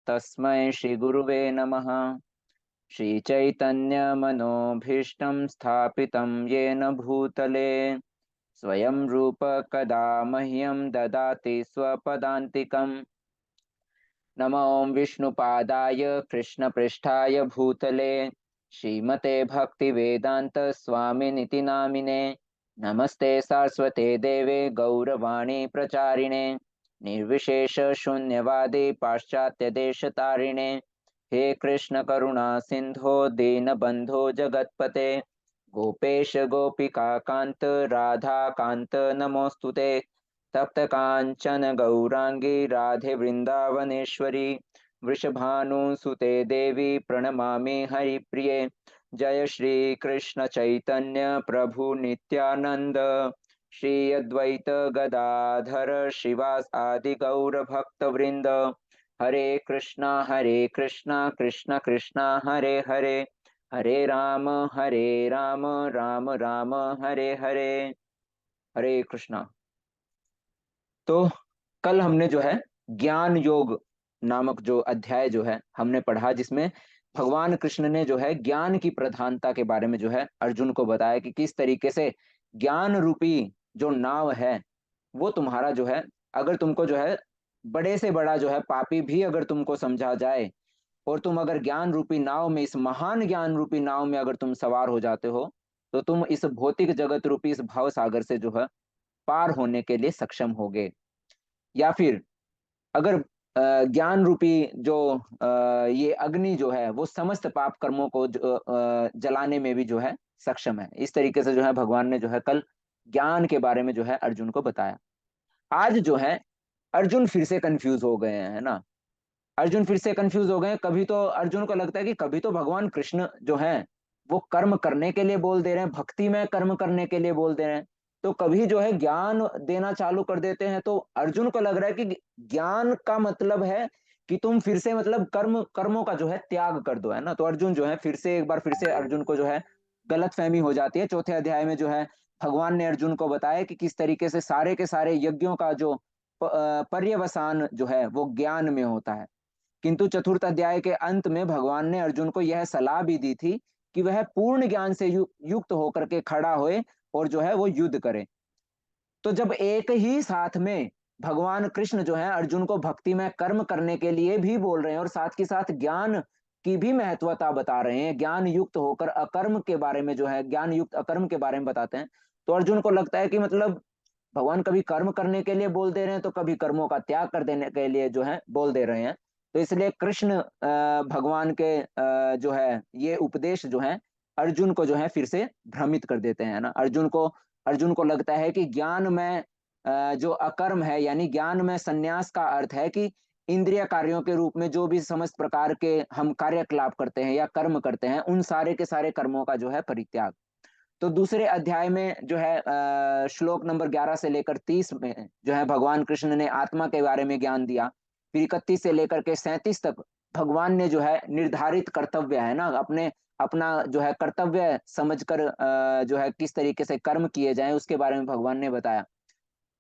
तस्मै श्री गुरुवे नमः। श्री चैतन्य मनोभीष्टं स्थापितं येन भूतले स्वयं रूप कदा मह्यं ददाति स्वपदान्तिकम्। नमो विष्णुपादाय कृष्णपृष्ठाय भूतले श्रीमते भक्तिवेदांत स्वामिनिति नामिने। नमस्ते सारस्वते देवे गौरवाणी प्रचारिणे निर्विशेष शून्यवादी पाश्चात्य देशतारिणे। हे कृष्ण करुणा सिंधो दीनबंधो जगत्पते गोपेश गोपिका कांत राधा कांत नमोस्तुते। तप्त कांचन गौरांगी राधे वृंदावनेश्वरी वृषभानुसुते देवी प्रणमामि हरिप्रिये। जय श्री कृष्ण चैतन्य प्रभु नित्यानंद श्री अद्वैत गदाधर शिवास आदि गौर भक्त वृंद। हरे कृष्णा कृष्ण कृष्णा हरे हरे हरे राम राम राम हरे हरे। हरे कृष्णा। तो कल हमने जो है ज्ञान योग नामक जो अध्याय जो है हमने पढ़ा, जिसमें भगवान कृष्ण ने जो है ज्ञान की प्रधानता के बारे में जो है अर्जुन को बताया कि किस तरीके से ज्ञान रूपी जो नाव है वो तुम्हारा जो है, अगर तुमको जो है बड़े से बड़ा जो है पापी भी अगर तुमको समझा जाए और तुम अगर ज्ञान रूपी नाव में, इस महान ज्ञान रूपी नाव में अगर तुम सवार हो जाते हो तो तुम इस भौतिक जगत रूपी इस भाव सागर से जो है पार होने के लिए सक्षम होगे। या फिर अगर ज्ञान रूपी जो ये अग्नि जो है वो समस्त पाप कर्मों को जलाने में भी जो है सक्षम है। इस तरीके से जो है भगवान ने जो है कल ज्ञान के बारे में जो है अर्जुन को बताया। आज जो है अर्जुन फिर से कंफ्यूज हो गए हैं, है ना। अर्जुन फिर से कंफ्यूज हो गए। कभी तो अर्जुन को लगता है कि कभी तो भगवान कृष्ण जो है वो कर्म करने के लिए बोल दे रहे हैं, भक्ति में कर्म करने के लिए बोल दे रहे हैं, तो कभी जो है ज्ञान देना चालू कर देते हैं। तो अर्जुन को लग रहा है कि ज्ञान का मतलब है कि तुम फिर से मतलब कर्मों का जो है त्याग कर दो, है ना। तो अर्जुन जो है फिर से एक बार फिर से अर्जुन को जो है गलत फहमी हो जाती है। चौथे अध्याय में जो है भगवान ने अर्जुन को बताया कि किस तरीके से सारे के सारे यज्ञों का जो पर्यवसान जो है वो ज्ञान में होता है। किंतु चतुर्थ अध्याय के अंत में भगवान ने अर्जुन को यह सलाह भी दी थी कि वह पूर्ण ज्ञान से युक्त होकर के खड़ा होए और जो है वो युद्ध करे। तो जब एक ही साथ में भगवान कृष्ण जो है अर्जुन को भक्ति में कर्म करने के लिए भी बोल रहे हैं और साथ के साथ ज्ञान की भी महत्वता बता रहे हैं, ज्ञान युक्त होकर अकर्म के बारे में जो है ज्ञान युक्त अकर्म के बारे में बताते हैं, तो अर्जुन को लगता है कि मतलब भगवान कभी कर्म करने के लिए बोल दे रहे हैं तो कभी कर्मों का त्याग कर देने के लिए जो है बोल दे रहे हैं। तो इसलिए कृष्ण भगवान के जो है ये उपदेश जो है अर्जुन को जो है फिर से भ्रमित कर देते हैं, ना। अर्जुन को लगता है कि ज्ञान में जो अकर्म है, यानी ज्ञान में संन्यास का अर्थ है कि इंद्रिय कार्यों के रूप में जो भी समस्त प्रकार के हम कार्यकलाप करते हैं या कर्म करते हैं उन सारे के सारे कर्मों का जो है परित्याग। तो दूसरे अध्याय में जो है श्लोक नंबर 11 से लेकर 30 में जो है भगवान कृष्ण ने आत्मा के बारे में ज्ञान दिया। फिर 31 से लेकर के 37 तक भगवान ने जो है निर्धारित कर्तव्य है ना, अपने अपना जो है कर्तव्य समझकर जो है किस तरीके से कर्म किए जाएं उसके बारे में भगवान ने बताया।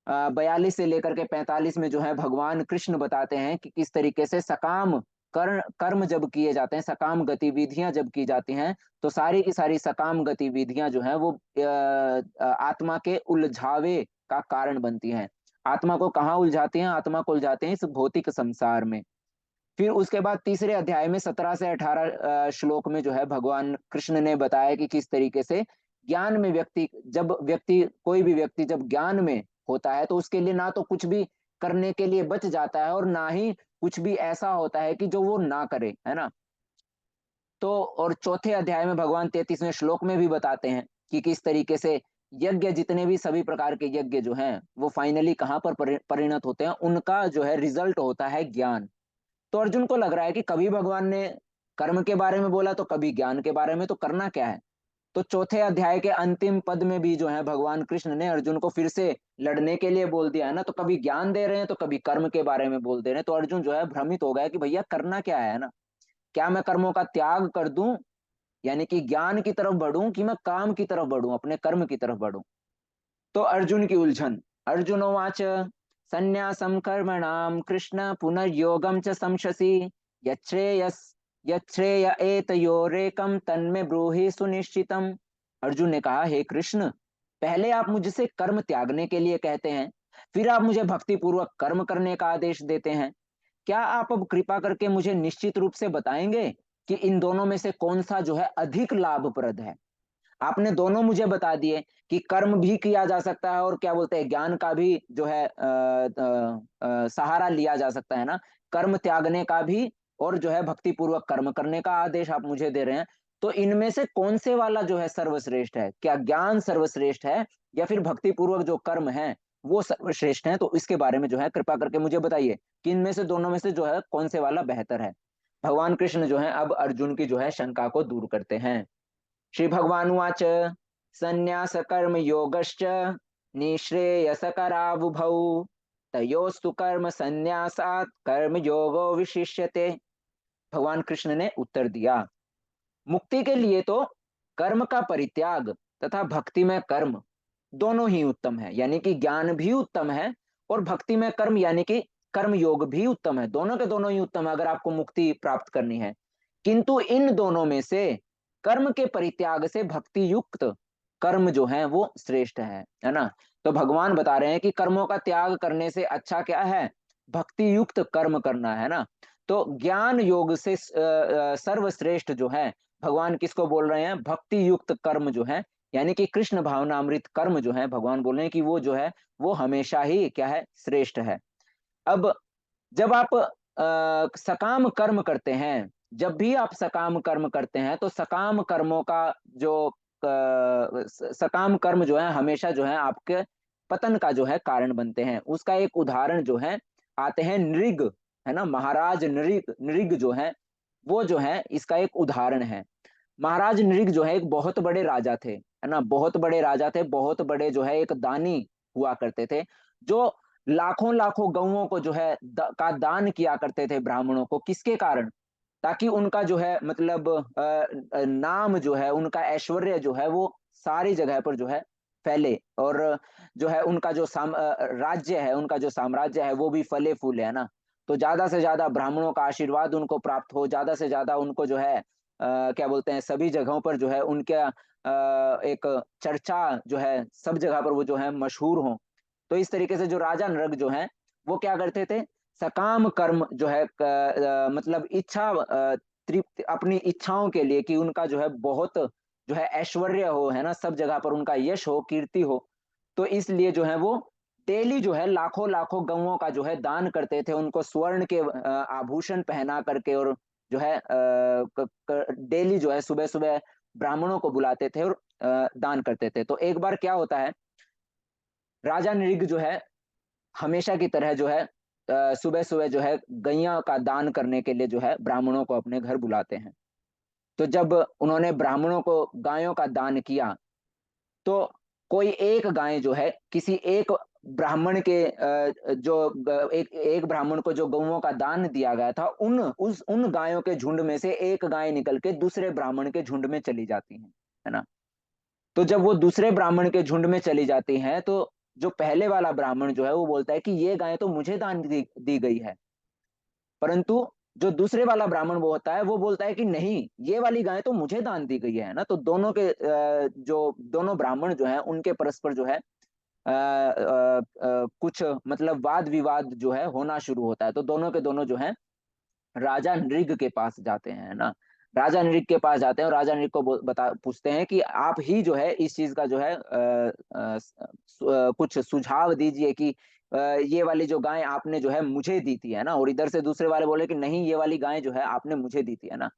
42 से लेकर के 45 में जो है भगवान कृष्ण बताते हैं कि किस तरीके से सकाम कर्म जब किए जाते हैं, सकाम गतिविधियां जब की जाती हैं, तो सारी की सारी सकाम गतिविधियां जो है वो आत्मा के उलझावे का कारण बनती हैं। आत्मा को कहाँ उलझाती हैं? आत्मा को उलझाते हैं इस भौतिक संसार में। फिर उसके बाद तीसरे अध्याय में 17 से 18 श्लोक में जो है भगवान कृष्ण ने बताया कि किस तरीके से ज्ञान में व्यक्ति कोई भी व्यक्ति जब ज्ञान में होता है तो उसके लिए ना तो कुछ भी करने के लिए बच जाता है और ना ही कुछ भी ऐसा होता है कि जो वो ना करे, है ना। तो और चौथे अध्याय में भगवान 33वें श्लोक में भी बताते हैं कि किस तरीके से यज्ञ, जितने भी सभी प्रकार के यज्ञ जो हैं वो फाइनली कहाँ पर परिणत होते हैं, उनका जो है रिजल्ट होता है ज्ञान। तो अर्जुन को लग रहा है कि कभी भगवान ने कर्म के बारे में बोला तो कभी ज्ञान के बारे में, तो करना क्या है। तो चौथे अध्याय के अंतिम पद में भी जो है भगवान कृष्ण ने अर्जुन को फिर से लड़ने के लिए बोल दिया है ना, तो कभी ज्ञान दे रहे हैं तो कभी कर्म के बारे में बोल दे रहे हैं। तो अर्जुन जो है भ्रमित हो गया कि भैया करना क्या है ना। क्या मैं कर्मों का त्याग कर दूं, यानी कि ज्ञान की तरफ बढ़ूं, कि मैं काम की तरफ बढ़ूं, अपने कर्म की तरफ बढ़ूं। तो अर्जुन की उलझन। अर्जुनोवाच संन्यासं कर्मणां कृष्ण पुनर्योगं च संशसि यच्छ्रेयस यच्छ्रेय एतयोरेकं तन्मे ब्रूहि सुनिश्चितम। अर्जुन ने कहा, हे कृष्ण, पहले आप मुझसे कर्म त्यागने के लिए कहते हैं, फिर आप मुझे भक्ति पूर्वक कर्म करने का आदेश देते हैं। क्या आप अब कृपा करके मुझे निश्चित रूप से बताएंगे कि इन दोनों में से कौन सा जो है अधिक लाभप्रद है? आपने दोनों मुझे बता दिए कि कर्म भी किया जा सकता है और क्या बोलते हैं, ज्ञान का भी जो है सहारा लिया जा सकता है ना। कर्म त्यागने का भी और जो है भक्ति पूर्वक कर्म करने का आदेश आप मुझे दे रहे हैं। तो इनमें से कौन से वाला जो है सर्वश्रेष्ठ है? क्या ज्ञान सर्वश्रेष्ठ है या फिर भक्ति पूर्वक जो कर्म है वो सर्वश्रेष्ठ है? तो इसके बारे में जो है कृपा करके मुझे बताइए कि इनमें से दोनों में से जो है कौन से वाला बेहतर है। भगवान कृष्ण जो है अब अर्जुन की जो है शंका को दूर करते हैं। श्री भगवान उवाच संन्यास कर्म योगश्च निःश्रेयसकरावुभौ तयोस्तु कर्म संन्यासात् कर्म योगो विशिष्यते। भगवान कृष्ण ने उत्तर दिया, मुक्ति के लिए तो कर्म का परित्याग तथा भक्ति में कर्म दोनों ही उत्तम है, यानी कि ज्ञान भी उत्तम है और भक्ति में कर्म यानी कि कर्म योग भी उत्तम है। दोनों के दोनों ही उत्तम है अगर आपको मुक्ति प्राप्त करनी है। किंतु इन दोनों में से कर्म के परित्याग से भक्ति युक्त कर्म जो है वो श्रेष्ठ है ना। तो भगवान बता रहे हैं कि कर्मों का त्याग करने से अच्छा क्या है? भक्ति युक्त कर्म करना, है ना। तो ज्ञान योग से सर्वश्रेष्ठ जो है, भगवान किसको बोल रहे हैं? भक्ति युक्त कर्म जो है, यानी कि कृष्ण भावनामृत कर्म जो है, भगवान बोल रहे हैं कि वो जो है वो हमेशा ही क्या है? श्रेष्ठ है। अब जब आप सकाम कर्म करते हैं, जब भी आप सकाम कर्म करते हैं तो सकाम कर्मों का जो सकाम कर्म जो है हमेशा जो है आपके पतन का जो है कारण बनते हैं। उसका एक उदाहरण जो है आते हैं नृग, है ना। महाराज नृग नृग जो है वो जो है इसका एक उदाहरण है। महाराज नृग जो है एक बहुत बड़े राजा थे, है ना। बहुत बड़े राजा थे, बहुत बड़े जो है एक दानी हुआ करते थे, जो लाखों लाखों गौओं को जो है का दान किया करते थे ब्राह्मणों को। किसके कारण? ताकि उनका जो है मतलब नाम जो है, उनका ऐश्वर्य जो है वो सारी जगह पर जो है फैले, और जो है उनका जो राज्य है, उनका जो साम्राज्य है वो भी फले फूले, है ना। तो ज्यादा से ज्यादा ब्राह्मणों का आशीर्वाद उनको प्राप्त हो, ज्यादा से ज्यादा उनको जो है क्या बोलते हैं, सभी जगहों पर जो है उनका एक चर्चा जो है सब जगह पर वो जो है मशहूर हो। तो इस तरीके से जो राजा नरक जो है वो क्या करते थे? सकाम कर्म जो है मतलब इच्छा तृप्ति, अपनी इच्छाओं के लिए, कि उनका जो है बहुत जो है ऐश्वर्य हो, है ना, सब जगह पर उनका यश हो, कीर्ति हो। तो इसलिए जो है वो डेली जो है लाखों लाखों गौओं का जो है दान करते थे, उनको स्वर्ण के आभूषण पहना करके, और जो है डेली जो है सुबह सुबह ब्राह्मणों को बुलाते थे और दान करते थे। तो एक बार क्या होता है, राजा नृग जो है हमेशा की तरह जो है सुबह सुबह जो है गैया का दान करने के लिए जो है ब्राह्मणों को अपने घर बुलाते हैं। तो जब उन्होंने ब्राह्मणों को गायों का दान किया, तो कोई एक गाय जो है किसी एक ब्राह्मण के एक एक ब्राह्मण को जो गौओं का दान दिया गया था, उन गायों के झुंड में से एक गाय निकल के दूसरे ब्राह्मण के झुंड में चली जाती है ना। तो जब वो दूसरे ब्राह्मण के झुंड में चली जाती हैं, तो जो पहले वाला ब्राह्मण जो है वो बोलता है कि ये गाय तो मुझे दान दी गई है। परंतु जो दूसरे वाला ब्राह्मण वो होता है वो बोलता है कि नहीं, ये वाली गाय तो मुझे दान दी गई है ना। तो दोनों के जो दोनों ब्राह्मण जो है उनके परस्पर जो है कुछ मतलब वाद विवाद जो है होना शुरू होता है। तो दोनों के दोनों जो है राजा नृग के पास जाते हैं ना। राजा नृग के पास जाते हैं और राजा नृग को बता पूछते हैं कि आप ही जो है इस चीज का जो है कुछ सुझाव दीजिए कि ये वाली जो गाय आपने जो है मुझे दी थी, है ना। और इधर से दूसरे वाले बोले कि नहीं, ये वाली गाय जो है आपने मुझे दी थी, है ना।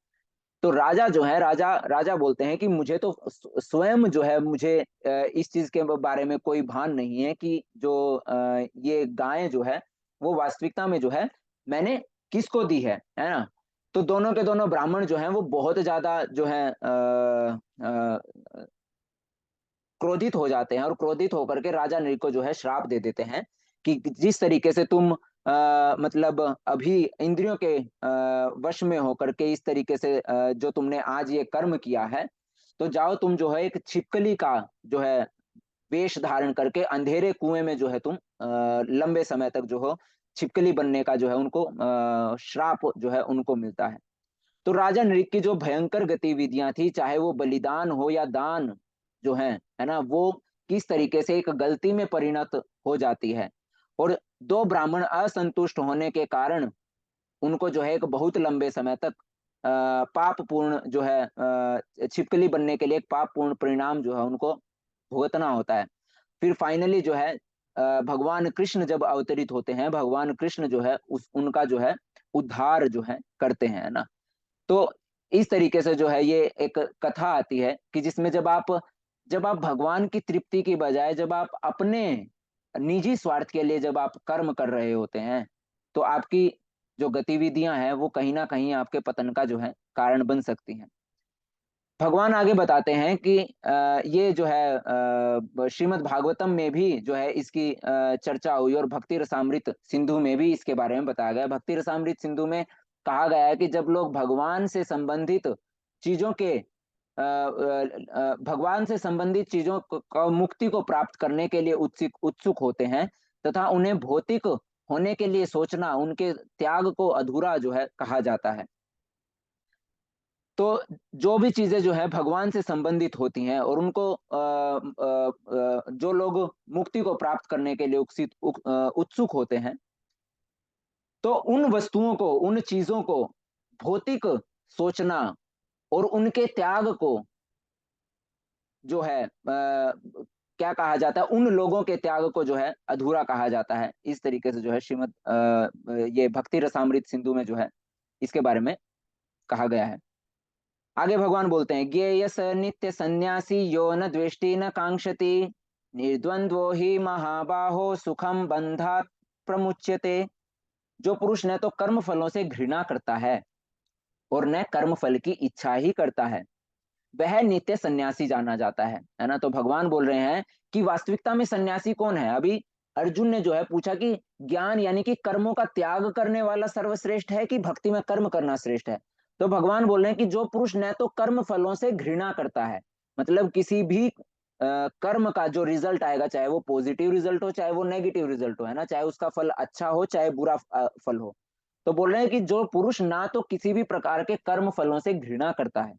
तो राजा जो है राजा राजा बोलते हैं कि मुझे तो स्वयं जो है मुझे इस चीज के बारे में कोई भान नहीं है कि जो ये गाय जो है वो वास्तविकता में जो है मैंने किसको दी है ना। तो दोनों के दोनों ब्राह्मण जो हैं वो बहुत ज्यादा जो है क्रोधित हो जाते हैं, और क्रोधित होकर के राजा नृग को जो है श्राप दे देते हैं कि जिस तरीके से तुम मतलब अभी इंद्रियों के वश में होकर के इस तरीके से जो तुमने आज ये कर्म किया है, तो जाओ तुम जो है एक छिपकली का जो है वेश धारण करके अंधेरे कुएं में जो है तुम लंबे समय तक जो हो छिपकली बनने का जो है उनको श्राप जो है उनको मिलता है। तो राजा नृग की जो भयंकर गतिविधियां थी, चाहे वो बलिदान हो या दान जो है ना, वो किस तरीके से एक गलती में परिणत हो जाती है। और दो ब्राह्मण असंतुष्ट होने के कारण उनको जो है एक बहुत लंबे समय तक पाप पूर्ण जो है छिपकली बनने के लिए एक पाप पूर्ण परिणाम जो है उनको भुगतना होता है। फिर फाइनली जो है भगवान कृष्ण जब अवतरित होते हैं, भगवान कृष्ण जो है उस उनका जो है उद्धार जो है करते हैं, है ना। तो इस तरीके से जो है ये एक कथा आती है कि जिसमें जब आप भगवान की तृप्ति की बजाय जब आप अपने निजी स्वार्थ के लिए जब आप कर्म कर रहे होते हैं, तो आपकी जो गतिविधियां हैं वो कहीं ना कहीं आपके पतन का जो है कारण बन सकती हैं। भगवान आगे बताते हैं कि ये जो है श्रीमद् भागवतम में भी जो है इसकी चर्चा हुई, और भक्ति रसामृत सिंधु में भी इसके बारे में बताया गया। भक्ति रसामृत सिंधु में कहा गया है कि जब लोग भगवान से संबंधित चीजों के भगवान से संबंधित चीजों को मुक्ति को प्राप्त करने के लिए उत्सुक उत्सुक होते हैं, तथा उन्हें भौतिक होने के लिए सोचना उनके त्याग को अधूरा जो है कहा जाता है। तो जो भी चीजें जो है भगवान से संबंधित होती हैं और उनको जो लोग मुक्ति को प्राप्त करने के लिए उत्सुक होते हैं, तो उन वस्तुओं को, उन चीजों को भौतिक सोचना और उनके त्याग को जो है क्या कहा जाता है, उन लोगों के त्याग को जो है अधूरा कहा जाता है। इस तरीके से जो है श्रीमद ये भक्ति रसामृत सिंधु में जो है इसके बारे में कहा गया है। आगे भगवान बोलते हैं, ज्ञेय स नित्य सन्यासी यो न द्वेष्टि न कांक्षति, निर्द्वंद्वो ही महाबाहो सुखम बंधात प्रमुच्यते। जो पुरुष न तो कर्म फलों से घृणा करता है और न कर्म फल की इच्छा ही करता है, वह नित्य सन्यासी जाना जाता है ना। तो भगवान बोल रहे हैं कि वास्तविकता में सन्यासी कौन है। अभी अर्जुन ने जो है पूछा कि ज्ञान यानी कि कर्मों का त्याग करने वाला सर्वश्रेष्ठ है कि भक्ति में कर्म करना श्रेष्ठ है। तो भगवान बोल रहे हैं कि जो पुरुष न तो कर्म फलों से घृणा करता है, मतलब किसी भी कर्म का जो रिजल्ट आएगा, चाहे वो पॉजिटिव रिजल्ट हो चाहे वो नेगेटिव रिजल्ट हो, है ना, चाहे उसका फल अच्छा हो चाहे बुरा फल हो। तो बोल रहे हैं कि जो पुरुष ना तो किसी भी प्रकार के कर्म फलों से घृणा करता है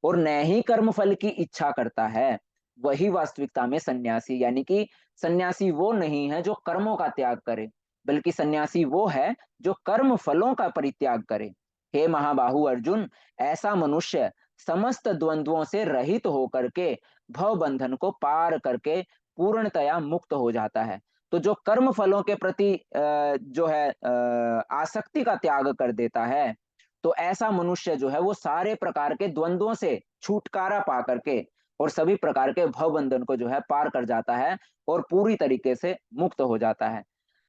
और न ही कर्म फल की इच्छा करता है, वही वास्तविकता में सन्यासी, यानी कि सन्यासी वो नहीं है जो कर्मों का त्याग करे, बल्कि सन्यासी वो है जो कर्म फलों का परित्याग करे। हे महाबाहु अर्जुन, ऐसा मनुष्य समस्त द्वंद्वों से रहित होकर के भव बंधन को पार करके पूर्णतया मुक्त हो जाता है। तो जो कर्म फलों के प्रति जो है आसक्ति का त्याग कर देता है, तो ऐसा मनुष्य जो है वो सारे प्रकार के द्वंद्वों से छुटकारा पा करके और सभी प्रकार के भव बंधन को जो है पार कर जाता है और पूरी तरीके से मुक्त हो जाता है।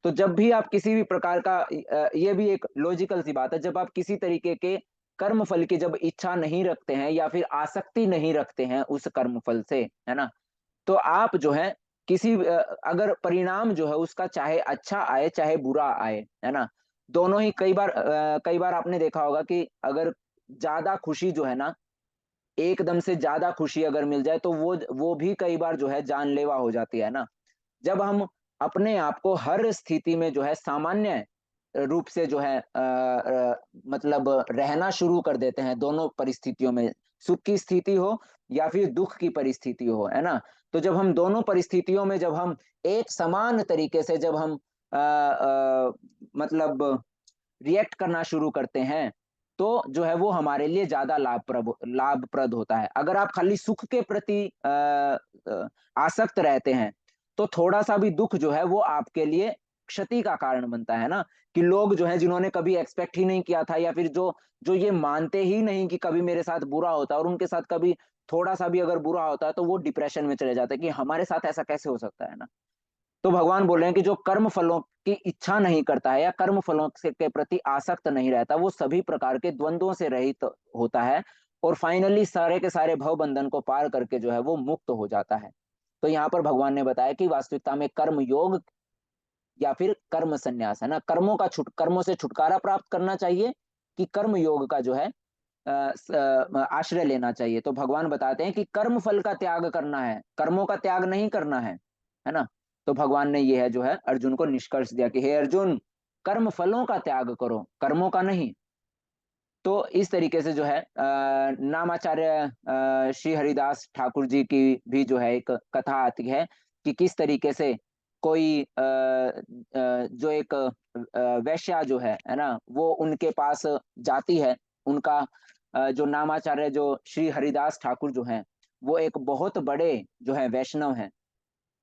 तो जब भी आप किसी भी प्रकार का ये भी एक लॉजिकल सी बात है, जब आप किसी तरीके के कर्म फल की जब इच्छा नहीं रखते हैं या फिर आसक्ति नहीं रखते हैं उस कर्म फल से, है ना, तो आप जो है किसी अगर परिणाम जो है उसका चाहे अच्छा आए चाहे बुरा आए, है ना, दोनों ही कई बार आपने देखा होगा कि अगर ज्यादा खुशी जो है ना, एकदम से ज्यादा खुशी अगर मिल जाए तो वो भी कई बार जो है जानलेवा हो जाती है ना। जब हम अपने आप को हर स्थिति में जो है सामान्य रूप से जो है मतलब रहना शुरू कर देते हैं, दोनों परिस्थितियों में, सुख की स्थिति हो या फिर दुख की परिस्थिति हो, है ना। तो जब हम दोनों परिस्थितियों में जब हम एक समान तरीके से जब हम मतलब रिएक्ट करना शुरू करते हैं, तो जो है वो हमारे लिए ज्यादा लाभप्रद होता है। अगर आप खाली सुख के प्रति आसक्त रहते हैं, तो थोड़ा सा भी दुख जो है वो आपके लिए क्षति का कारण बनता है ना। कि लोग जो है जिन्होंने कभी एक्सपेक्ट ही नहीं किया था, या फिर जो जो ये मानते ही नहीं कि कभी मेरे साथ बुरा होता है, और उनके साथ कभी थोड़ा सा भी अगर बुरा होता है तो वो डिप्रेशन में चले जाते हैं कि हमारे साथ ऐसा कैसे हो सकता है ना। तो भगवान बोल रहे हैं कि जो कर्म फलों की इच्छा नहीं करता है या कर्म फलों के प्रति आसक्त नहीं रहता, वो सभी प्रकार के द्वंद्वों से रहित होता है और फाइनली सारे के सारे भव बंधन को पार करके जो है वो मुक्त हो जाता है। तो यहाँ पर भगवान ने बताया कि वास्तविकता में कर्म योग या फिर कर्म संन्यास, है ना, कर्मों से छुटकारा प्राप्त करना चाहिए कि कर्म योग का जो है आश्रय लेना चाहिए। तो भगवान बताते हैं कि कर्म फल का त्याग करना है, कर्मों का त्याग नहीं करना है ना। तो भगवान ने यह है जो है अर्जुन को निष्कर्ष दिया कि हे अर्जुन, कर्म फलों का त्याग करो, कर्मों का नहीं। तो इस तरीके से जो है नामाचार्य श्री हरिदास ठाकुर जी की भी जो है एक कथा आती है कि किस तरीके से कोई जो एक वैश्या जो है ना, वो उनके पास जाती है। उनका जो नामाचार्य जो श्री हरिदास ठाकुर जो हैं, वो एक बहुत बड़े जो है वैष्णव हैं,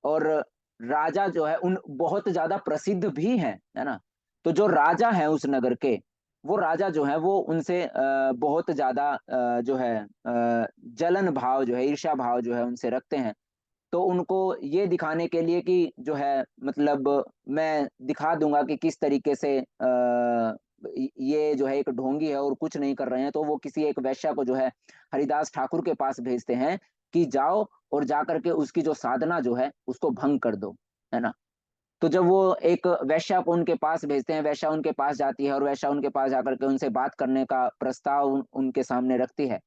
और राजा जो है उन बहुत ज्यादा प्रसिद्ध भी हैं, है ना। तो जो राजा है उस नगर के, वो राजा जो है वो उनसे बहुत ज्यादा जो है जलन भाव जो है, ईर्ष्या भाव जो है उनसे रखते हैं। तो उनको ये दिखाने के लिए कि जो है मतलब मैं दिखा दूंगा कि किस तरीके से ये जो है एक ढोंगी है और कुछ नहीं कर रहे हैं, तो वो किसी एक वैश्या को जो है हरिदास ठाकुर के पास भेजते हैं कि जाओ और जाकर के उसकी जो साधना जो है उसको भंग कर दो, है ना। तो जब वो एक वैश्या को उनके पास भेजते हैं, वैश्या उनके पास जाती है और वैश्या उनके पास जाकर के उनसे बात करने का प्रस्ताव उनके सामने रखती है।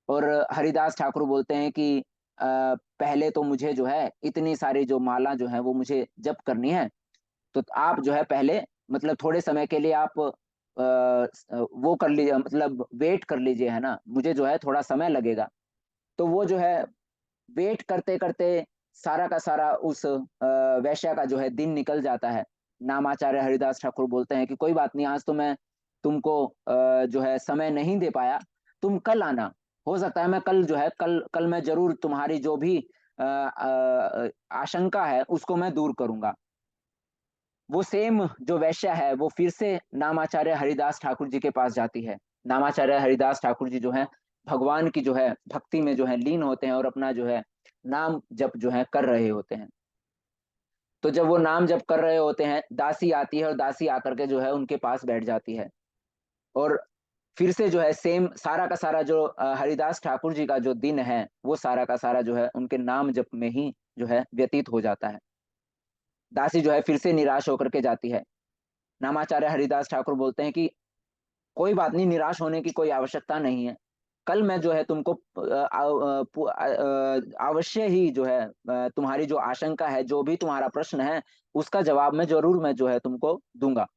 और हरिदास ठाकुर बोलते हैं कि पहले तो मुझे जो है इतनी सारी जो माला जो है वो मुझे जप करनी है, तो आप जो है पहले मतलब थोड़े समय के लिए आप वो कर लीजिए, मतलब वेट कर लीजिए, है ना, मुझे जो है थोड़ा समय लगेगा। तो वो जो है वेट करते करते सारा का सारा उस वैश्या का जो है दिन निकल जाता है। नामाचार्य हरिदास ठाकुर बोलते हैं कि कोई बात नहीं, आज तो मैं तुमको जो है समय नहीं दे पाया, तुम कल आना, हो सकता है मैं कल जो है कल कल मैं जरूर तुम्हारी जो भी आशंका है उसको मैं दूर करूंगा। वो सेम जो वैश्या है वो फिर से नामाचार्य हरिदास ठाकुर जी के पास जाती है। नामाचार्य हरिदास ठाकुर जी जो है भगवान की जो है भक्ति में जो है लीन होते हैं और अपना जो है नाम जप जो है कर रहे होते हैं। तो जब वो नाम जप कर रहे होते हैं, दासी आती है और दासी आकर के जो है उनके पास बैठ जाती है। और फिर से जो है सेम सारा का सारा जो हरिदास ठाकुर जी का जो दिन है वो सारा का सारा जो है उनके नाम जप में ही जो है व्यतीत हो जाता है। दासी जो है फिर से निराश होकर के जाती है। नामाचार्य हरिदास ठाकुर बोलते हैं कि कोई बात नहीं, निराश होने की कोई आवश्यकता नहीं है। कल मैं जो है तुमको अवश्य ही जो है तुम्हारी जो आशंका है, जो भी तुम्हारा प्रश्न है, उसका जवाब मैं जो है तुमको दूंगा।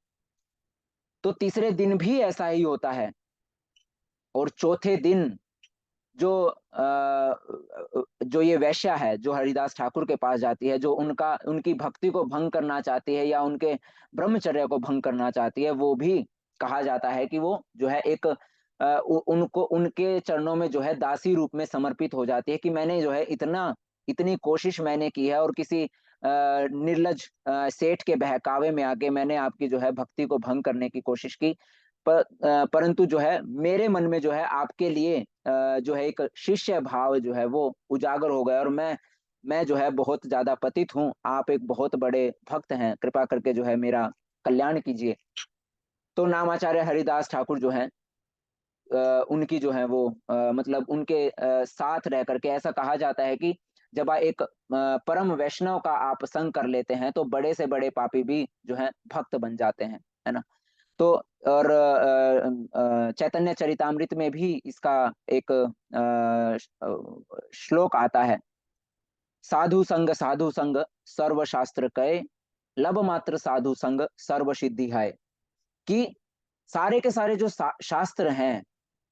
तो तीसरे दिन भी ऐसा ही होता है। और चौथे दिन जो जो ये वैश्या है जो हरिदास ठाकुर के पास जाती है, जो उनका उनकी भक्ति को भंग करना चाहती है या उनके ब्रह्मचर्य को भंग करना चाहती है, वो भी कहा जाता है कि वो जो है एक उनको उनके चरणों में जो है दासी रूप में समर्पित हो जाती है कि मैंने जो है इतनी कोशिश मैंने की है और किसी निर्लज सेठ के बहकावे में आके मैंने आपकी जो है भक्ति को भंग करने की कोशिश की। परंतु जो है मेरे मन में जो है आपके लिए जो है एक शिष्य भाव जो है वो उजागर हो गया, और मैं जो है बहुत ज्यादा पतित हूँ, आप एक बहुत बड़े भक्त हैं, कृपा करके जो है मेरा कल्याण कीजिए। तो नामाचार्य हरिदास ठाकुर जो है उनकी जो है वो मतलब उनके साथ रह करके ऐसा कहा जाता है कि जब एक परम वैष्णव का आप संग कर लेते हैं तो बड़े से बड़े पापी भी जो है भक्त बन जाते हैं, है ना। तो और चैतन्य चरितामृत में भी इसका एक श्लोक आता है। साधु संग सर्व शास्त्र कय, लब मात्र साधु संग सर्व सिद्धि है। कि सारे के सारे जो शास्त्र हैं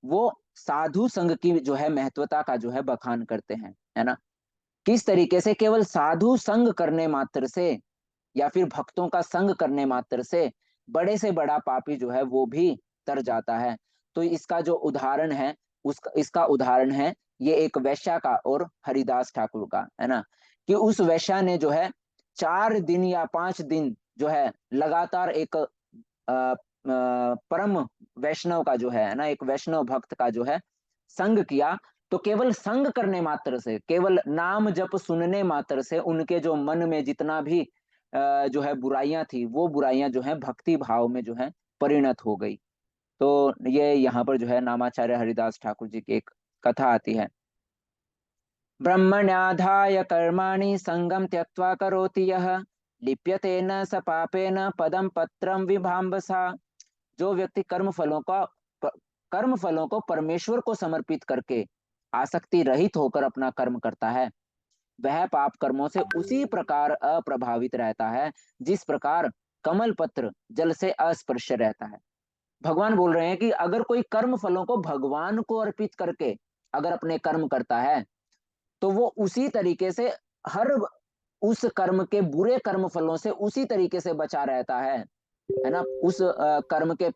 वो साधु संग की जो है महत्वता का जो है बखान करते हैं, है ना। किस तरीके से केवल साधु संग करने मात्र से या फिर भक्तों का संग करने मात्र से बड़े से बड़ा पापी जो है वो भी तर जाता है। तो इसका जो उदाहरण है उसका इसका उदाहरण है ये एक वैश्या का और हरिदास ठाकुर का, है ना। कि उस वैश्या ने जो है 4 दिन या 5 दिन जो है लगातार एक परम वैष्णव का जो है ना, एक वैष्णव भक्त का जो है संग किया। तो केवल संग करने मात्र से, केवल नाम जप सुनने मात्र से उनके जो मन में जितना भी जो है बुराइयां थी, वो बुराइयां जो है भक्ति भाव में जो है परिणत हो गई। तो ये यहाँ पर जो है नामाचार्य हरिदास ठाकुर जी की एक कथा आती है। ब्रह्मण्याधाय कर्माणि संगम त्यक्त्वा करोति यः, लिप्यते न स पापेन पदम पत्रम विभाम्बसा। जो व्यक्ति कर्म फलों को परमेश्वर को समर्पित करके आसक्ति रहित होकर अपना कर्म करता है, वह पाप कर्मों से उसी प्रकार अप्रभावित रहता है जिस प्रकार कमल पत्र जल से अस्पर्श रहता है। भगवान बोल रहे हैं कि अगर कोई कर्म फलों को भगवान को अर्पित करके अगर अपने कर्म करता है, तो वो उसी तरीके से हर उस कर्म के बुरे कर्म फलों से उसी तरीके से बचा रहता है ना। उस कर्म के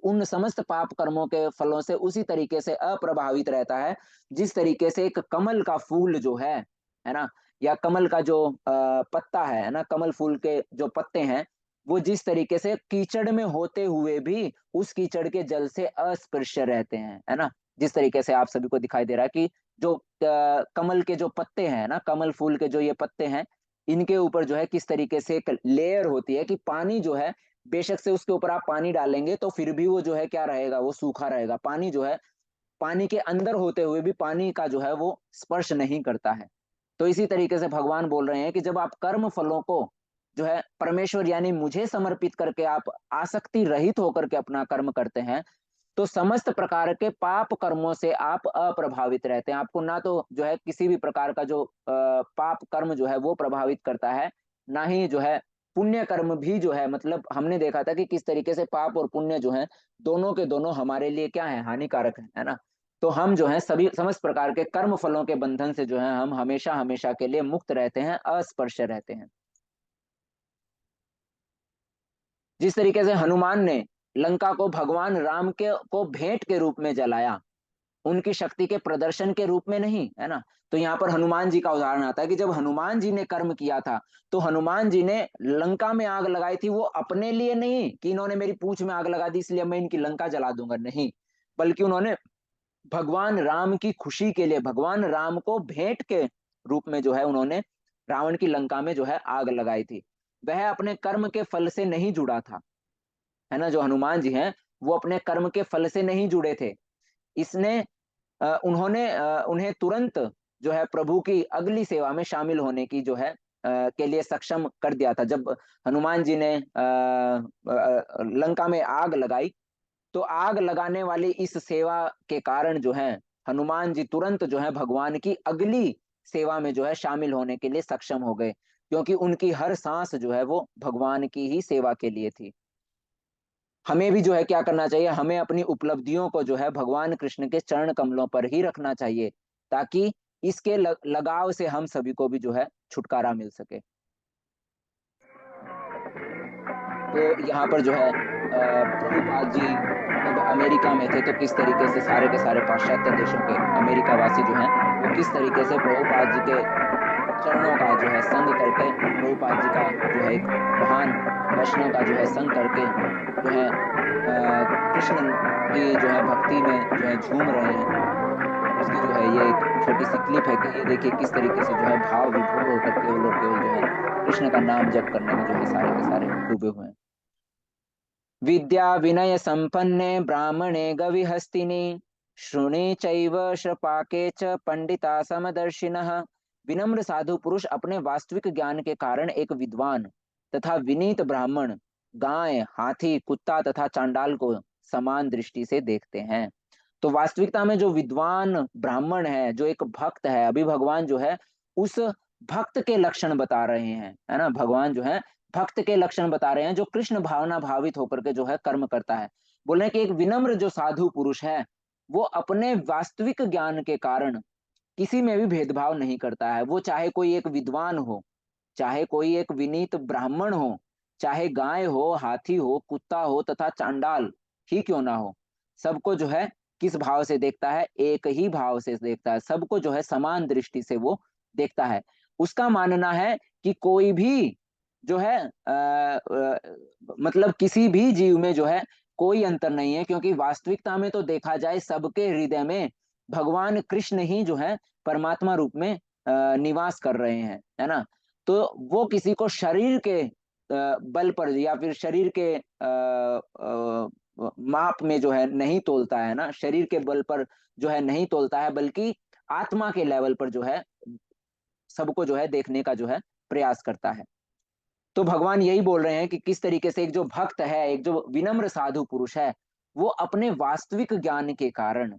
उन समस्त पाप कर्मों के फलों से उसी तरीके से अप्रभावित रहता है, जिस तरीके से एक कमल का फूल जो है ना, या कमल का जो पत्ता है ना, कमल फूल के जो पत्ते हैं, वो जिस तरीके से कीचड़ में होते हुए भी उस कीचड़ के जल से अस्पृश्य रहते हैं, है ना। जिस तरीके से आप सभी को दिखाई दे रहा है कि जो कमल के जो पत्ते हैं ना, कमल फूल के जो ये पत्ते हैं, इनके ऊपर जो है किस तरीके से एक लेयर होती है कि पानी जो है, बेशक से उसके ऊपर आप पानी डालेंगे तो फिर भी वो जो है क्या रहेगा, वो सूखा रहेगा। पानी जो है, पानी के अंदर होते हुए भी पानी का जो है वो स्पर्श नहीं करता है। तो इसी तरीके से भगवान बोल रहे हैं कि जब आप कर्म फलों को जो है परमेश्वर यानी मुझे समर्पित करके आप आसक्ति रहित होकर के अपना कर्म करते हैं, तो समस्त प्रकार के पाप कर्मों से आप अप्रभावित रहते हैं। आपको ना तो जो है किसी भी प्रकार का जो पाप कर्म जो है वो प्रभावित करता है, ना ही जो है पुण्य कर्म भी जो है, मतलब हमने देखा था कि किस तरीके से पाप और पुण्य जो है दोनों के दोनों हमारे लिए क्या है, हानिकारक है ना। तो हम जो है सभी समस्त प्रकार के कर्म फलों के बंधन से जो है हम हमेशा हमेशा के लिए मुक्त रहते हैं, अस्पर्श रहते हैं। जिस तरीके से हनुमान ने लंका को भगवान राम के को भेंट के रूप में जलाया, उनकी शक्ति के प्रदर्शन के रूप में नहीं, है ना। तो यहाँ पर हनुमान जी का उदाहरण आता है कि जब हनुमान जी ने कर्म किया था, तो हनुमान जी ने लंका में आग लगाई थी, वो अपने लिए नहीं कि इन्होंने मेरी पूंछ में आग लगा दी इसलिए मैं इनकी लंका जला दूंगा, नहीं। बल्कि उन्होंने भगवान राम की खुशी के लिए, भगवान राम को भेंट के रूप में जो है उन्होंने रावण की लंका में जो है आग लगाई थी। वह अपने कर्म के फल से नहीं जुड़ा था, है ना। जो हनुमान जी हैं, वो अपने कर्म के फल से नहीं जुड़े थे। इसने उन्हें तुरंत जो है प्रभु की अगली सेवा में शामिल होने की जो है के लिए सक्षम कर दिया था। जब हनुमान जी ने लंका में आग लगाई, तो आग लगाने वाली इस सेवा के कारण जो है हनुमान जी तुरंत जो है भगवान की अगली सेवा में जो है शामिल होने के लिए सक्षम हो गए, क्योंकि उनकी हर सांस जो है वो भगवान की ही सेवा के लिए थी। हमें भी जो है क्या करना चाहिए, हमें अपनी उपलब्धियों को जो है भगवान कृष्ण के चरण कमलों पर ही रखना चाहिए, ताकि इसके लगाव से हम सभी को भी जो है छुटकारा मिल सके। तो यहाँ पर जो है प्रभुपाद जी जब अमेरिका में थे, तो किस तरीके से सारे के सारे पाश्चात्य देशों के अमेरिका वासी जो हैं, वो किस तरीके से प्रभुपाद जी के चरणों का जो है संग करके, प्रभुपाद जी का जो है एक महान वैष्णव का जो है संग करके जो है कृष्ण की जो है भक्ति में जो है झूम रहे हैं। उसकी जो है ये एक छोटी सी क्लिप है कि ये देखिए किस तरीके से जो है भाव विभोर होकर केवल और केवल जो है कृष्ण का नाम जप करने में जो है सारे के सारे डूबे हुए हैं। विद्या विनय संपन्ने ब्राह्मणे गविहस्तिनि शृणि चैव श्रपाके च पंडिता समदर्शिनः। विनम्र साधु पुरुष अपने वास्तविक ज्ञान के कारण एक विद्वान तथा विनीत ब्राह्मण गाय, हाथी, कुत्ता तथा चांडाल को समान दृष्टि से देखते हैं। तो वास्तविकता में जो विद्वान ब्राह्मण है, जो एक भक्त है, अभी भगवान जो है उस भक्त के लक्षण बता रहे हैं, है ना। भगवान जो है भक्त के लक्षण बता रहे हैं, जो कृष्ण भावना भावित होकर के जो है कर्म करता है। बोल रहे हैं कि एक विनम्र जो साधु पुरुष है, वो अपने वास्तविक ज्ञान के कारण किसी में भी भेदभाव नहीं करता है। वो चाहे कोई एक विद्वान हो, चाहे कोई एक विनीत ब्राह्मण हो, चाहे गाय हो, हाथी हो, कुत्ता हो तथा चांडाल ही क्यों ना हो, सबको जो है किस भाव से देखता है, एक ही भाव से देखता है। सबको जो है समान दृष्टि से वो देखता है। उसका मानना है कि कोई भी जो है मतलब किसी भी जीव में जो है कोई अंतर नहीं है, क्योंकि वास्तविकता में तो देखा जाए सबके हृदय में भगवान कृष्ण ही जो है परमात्मा रूप में निवास कर रहे हैं, है ना। तो वो किसी को शरीर के बल पर या फिर शरीर के माप में जो है नहीं तोलता है ना, शरीर के बल पर जो है नहीं तोलता है, बल्कि आत्मा के लेवल पर जो है सबको जो है देखने का जो है प्रयास करता है। तो भगवान यही बोल रहे हैं कि किस तरीके से एक जो भक्त है, एक जो विनम्र साधु पुरुष है, वो अपने वास्तविक ज्ञान के कारण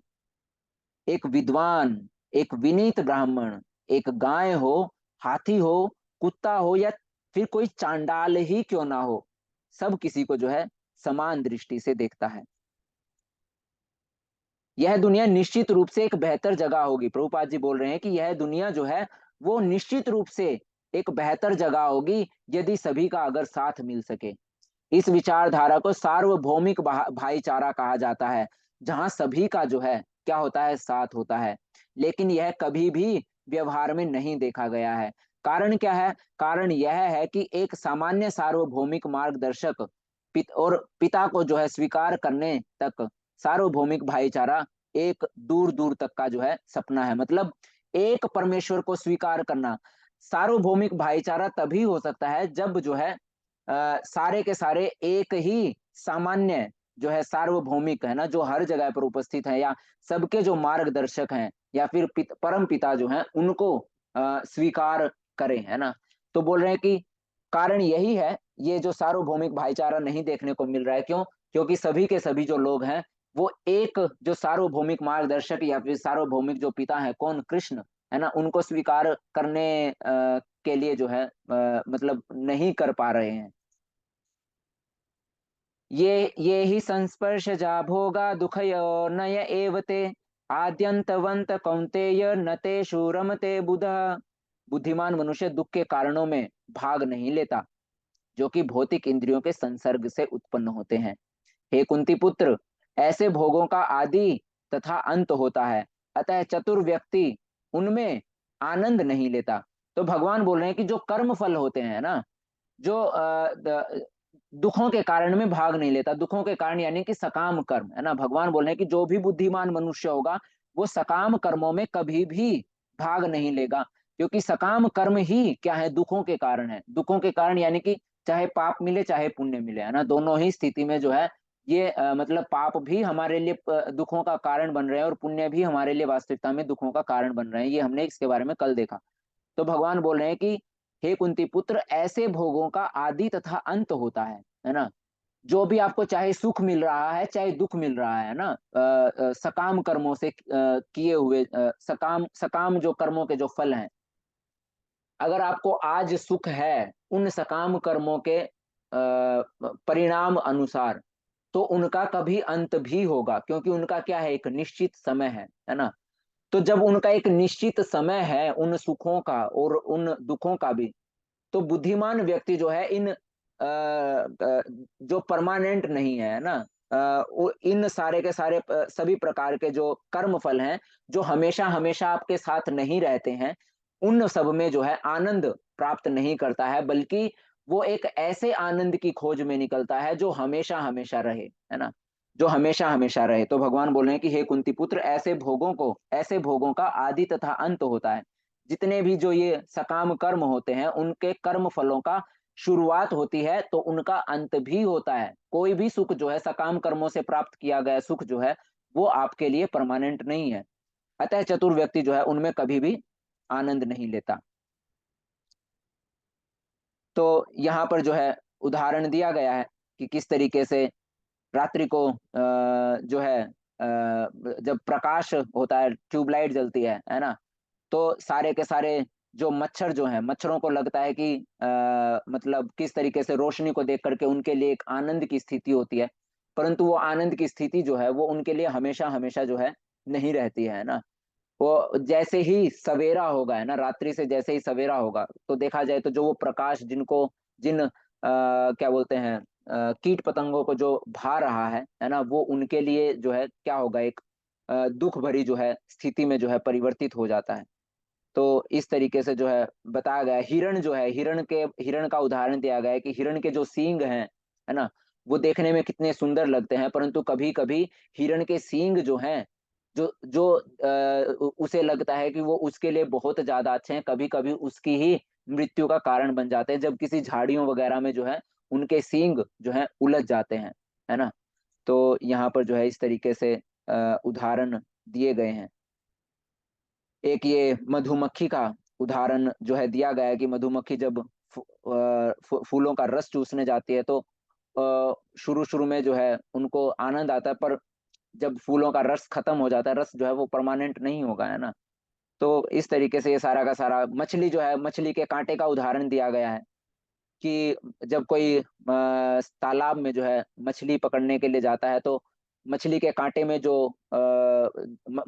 एक विद्वान, एक विनीत ब्राह्मण, एक गाय हो, हाथी हो, कुत्ता हो या फिर कोई चांडाल ही क्यों ना हो, सब किसी को जो है समान दृष्टि से देखता है। यह दुनिया निश्चित रूप से एक बेहतर जगह होगी। प्रभुपाद जी बोल रहे हैं कि यह दुनिया जो है वो निश्चित रूप से एक बेहतर जगह होगी यदि सभी का अगर साथ मिल सके। इस विचारधारा को सार्वभौमिक भाईचारा कहा जाता है, जहां सभी का जो है क्या होता है, साथ होता है। लेकिन यह कभी भी व्यवहार में नहीं देखा गया है। कारण क्या है? कारण यह है कि एक सामान्य सार्वभौमिक मार्गदर्शक और पिता को जो है स्वीकार करने तक सार्वभौमिक भाईचारा एक दूर दूर तक का जो है सपना है। मतलब एक परमेश्वर को स्वीकार करना, सार्वभौमिक भाईचारा तभी हो सकता है जब जो है सारे के सारे एक ही सामान्य जो है सार्वभौमिक है ना, जो हर जगह पर उपस्थित है, या सबके जो मार्गदर्शक हैं, या फिर परम पिता जो हैं उनको स्वीकार करें, है ना। तो बोल रहे हैं कि कारण यही है, ये जो सार्वभौमिक भाईचारा नहीं देखने को मिल रहा है। क्यों? क्योंकि सभी के सभी जो लोग हैं वो एक जो सार्वभौमिक मार्गदर्शक या फिर सार्वभौमिक जो पिता है, कौन? कृष्ण, है ना, उनको स्वीकार करने के लिए जो है मतलब नहीं कर पा रहे हैं। ये ही संस्पर्श जा भोगा दुखय नय एवते आद्यंतवंत कौंतेय नते शूरमते बुधा। बुद्धिमान मनुष्य दुख के कारणों में भाग नहीं लेता जो कि भौतिक इंद्रियों के संसर्ग से उत्पन्न होते हैं। हे कुंती पुत्र, ऐसे भोगों का आदि तथा अंत होता है, अतः चतुर व्यक्ति उनमें आनंद नहीं लेता। तो भगवान बोल रहे हैं कि जो कर्म फल होते हैं ना, जो दुखों के कारण में भाग नहीं लेता। दुखों के कारण यानी कि सकाम कर्म, है ना। भगवान बोल रहे हैं कि जो भी बुद्धिमान मनुष्य होगा वो सकाम कर्मों में कभी भी भाग नहीं लेगा, क्योंकि सकाम कर्म ही क्या है? दुखों के कारण है। दुखों के कारण यानी कि चाहे पाप मिले चाहे पुण्य मिले, है ना, दोनों ही स्थिति में जो है ये मतलब पाप भी हमारे लिए दुखों का कारण बन रहे हैं और पुण्य भी हमारे लिए वास्तविकता में दुखों का कारण बन रहे हैं। ये हमने इसके बारे में कल देखा। तो भगवान बोल रहे हैं कि हे कुंती पुत्र, ऐसे भोगों का आदि तथा अंत होता है ना। जो भी आपको चाहे सुख मिल रहा है चाहे दुख मिल रहा है ना, सकाम कर्मों से किए हुए सकाम सकाम जो कर्मों के जो फल हैं, अगर आपको आज सुख है उन सकाम कर्मों के परिणाम अनुसार, तो उनका कभी अंत भी होगा, क्योंकि उनका क्या है? एक निश्चित समय है ना। तो जब उनका एक निश्चित समय है उन सुखों का और उन दुखों का भी, तो बुद्धिमान व्यक्ति जो है इन जो परमानेंट नहीं है ना, इन सारे के सारे सभी प्रकार के जो कर्म फल हैं जो हमेशा हमेशा आपके साथ नहीं रहते हैं, उन सब में जो है आनंद प्राप्त नहीं करता है, बल्कि वो एक ऐसे आनंद की खोज में निकलता है जो हमेशा हमेशा रहे, है ना, जो हमेशा हमेशा रहे। तो भगवान बोल रहे हैं कि हे कुंती पुत्र, ऐसे भोगों का आदि तथा अंत होता है। जितने भी जो ये सकाम कर्म होते हैं उनके कर्म फलों का शुरुआत होती है तो उनका अंत भी होता है। कोई भी सुख जो है सकाम कर्मों से प्राप्त किया गया सुख जो है वो आपके लिए परमानेंट नहीं है। अतः चतुर व्यक्ति जो है उनमें कभी भी आनंद नहीं लेता। तो यहाँ पर जो है उदाहरण दिया गया है कि किस तरीके से रात्रि को जो है जब प्रकाश होता है, ट्यूबलाइट जलती है ना, तो सारे के सारे जो मच्छर जो हैं, मच्छरों को लगता है कि मतलब किस तरीके से रोशनी को देख करके उनके लिए एक आनंद की स्थिति होती है, परंतु वो आनंद की स्थिति जो है वो उनके लिए हमेशा हमेशा जो है नहीं रहती है ना। वो जैसे ही सवेरा होगा, है ना, रात्रि से जैसे ही सवेरा होगा तो देखा जाए तो जो वो प्रकाश जिन क्या बोलते हैं कीट पतंगों को जो भा रहा है ना, वो उनके लिए जो है क्या होगा? एक दुख भरी जो है स्थिति में जो है परिवर्तित हो जाता है। तो इस तरीके से जो है बताया गया है। हिरण जो है, हिरण का उदाहरण दिया गया है कि हिरण के जो सींग हैं, है ना, वो देखने में कितने सुंदर लगते हैं, परंतु कभी कभी हिरण के सींग जो हैं, जो जो उसे लगता है कि वो उसके लिए बहुत ज्यादा अच्छे हैं, कभी कभी उसकी ही मृत्यु का कारण बन जाते हैं जब किसी झाड़ियों वगैरह में जो है उनके सींग जो है उलझ जाते हैं, है ना। तो यहाँ पर जो है इस तरीके से उदाहरण दिए गए हैं। एक ये मधुमक्खी का उदाहरण जो है दिया गया है कि मधुमक्खी जब फूलों का रस चूसने जाती है तो शुरू शुरू में जो है उनको आनंद आता है, पर जब फूलों का रस खत्म हो जाता है, रस जो है वो परमानेंट नहीं होगा, है ना। तो इस तरीके से ये सारा का सारा, मछली जो है, मछली के कांटे का उदाहरण दिया गया है कि जब कोई तालाब में जो है मछली पकड़ने के लिए जाता है, तो मछली के कांटे में जो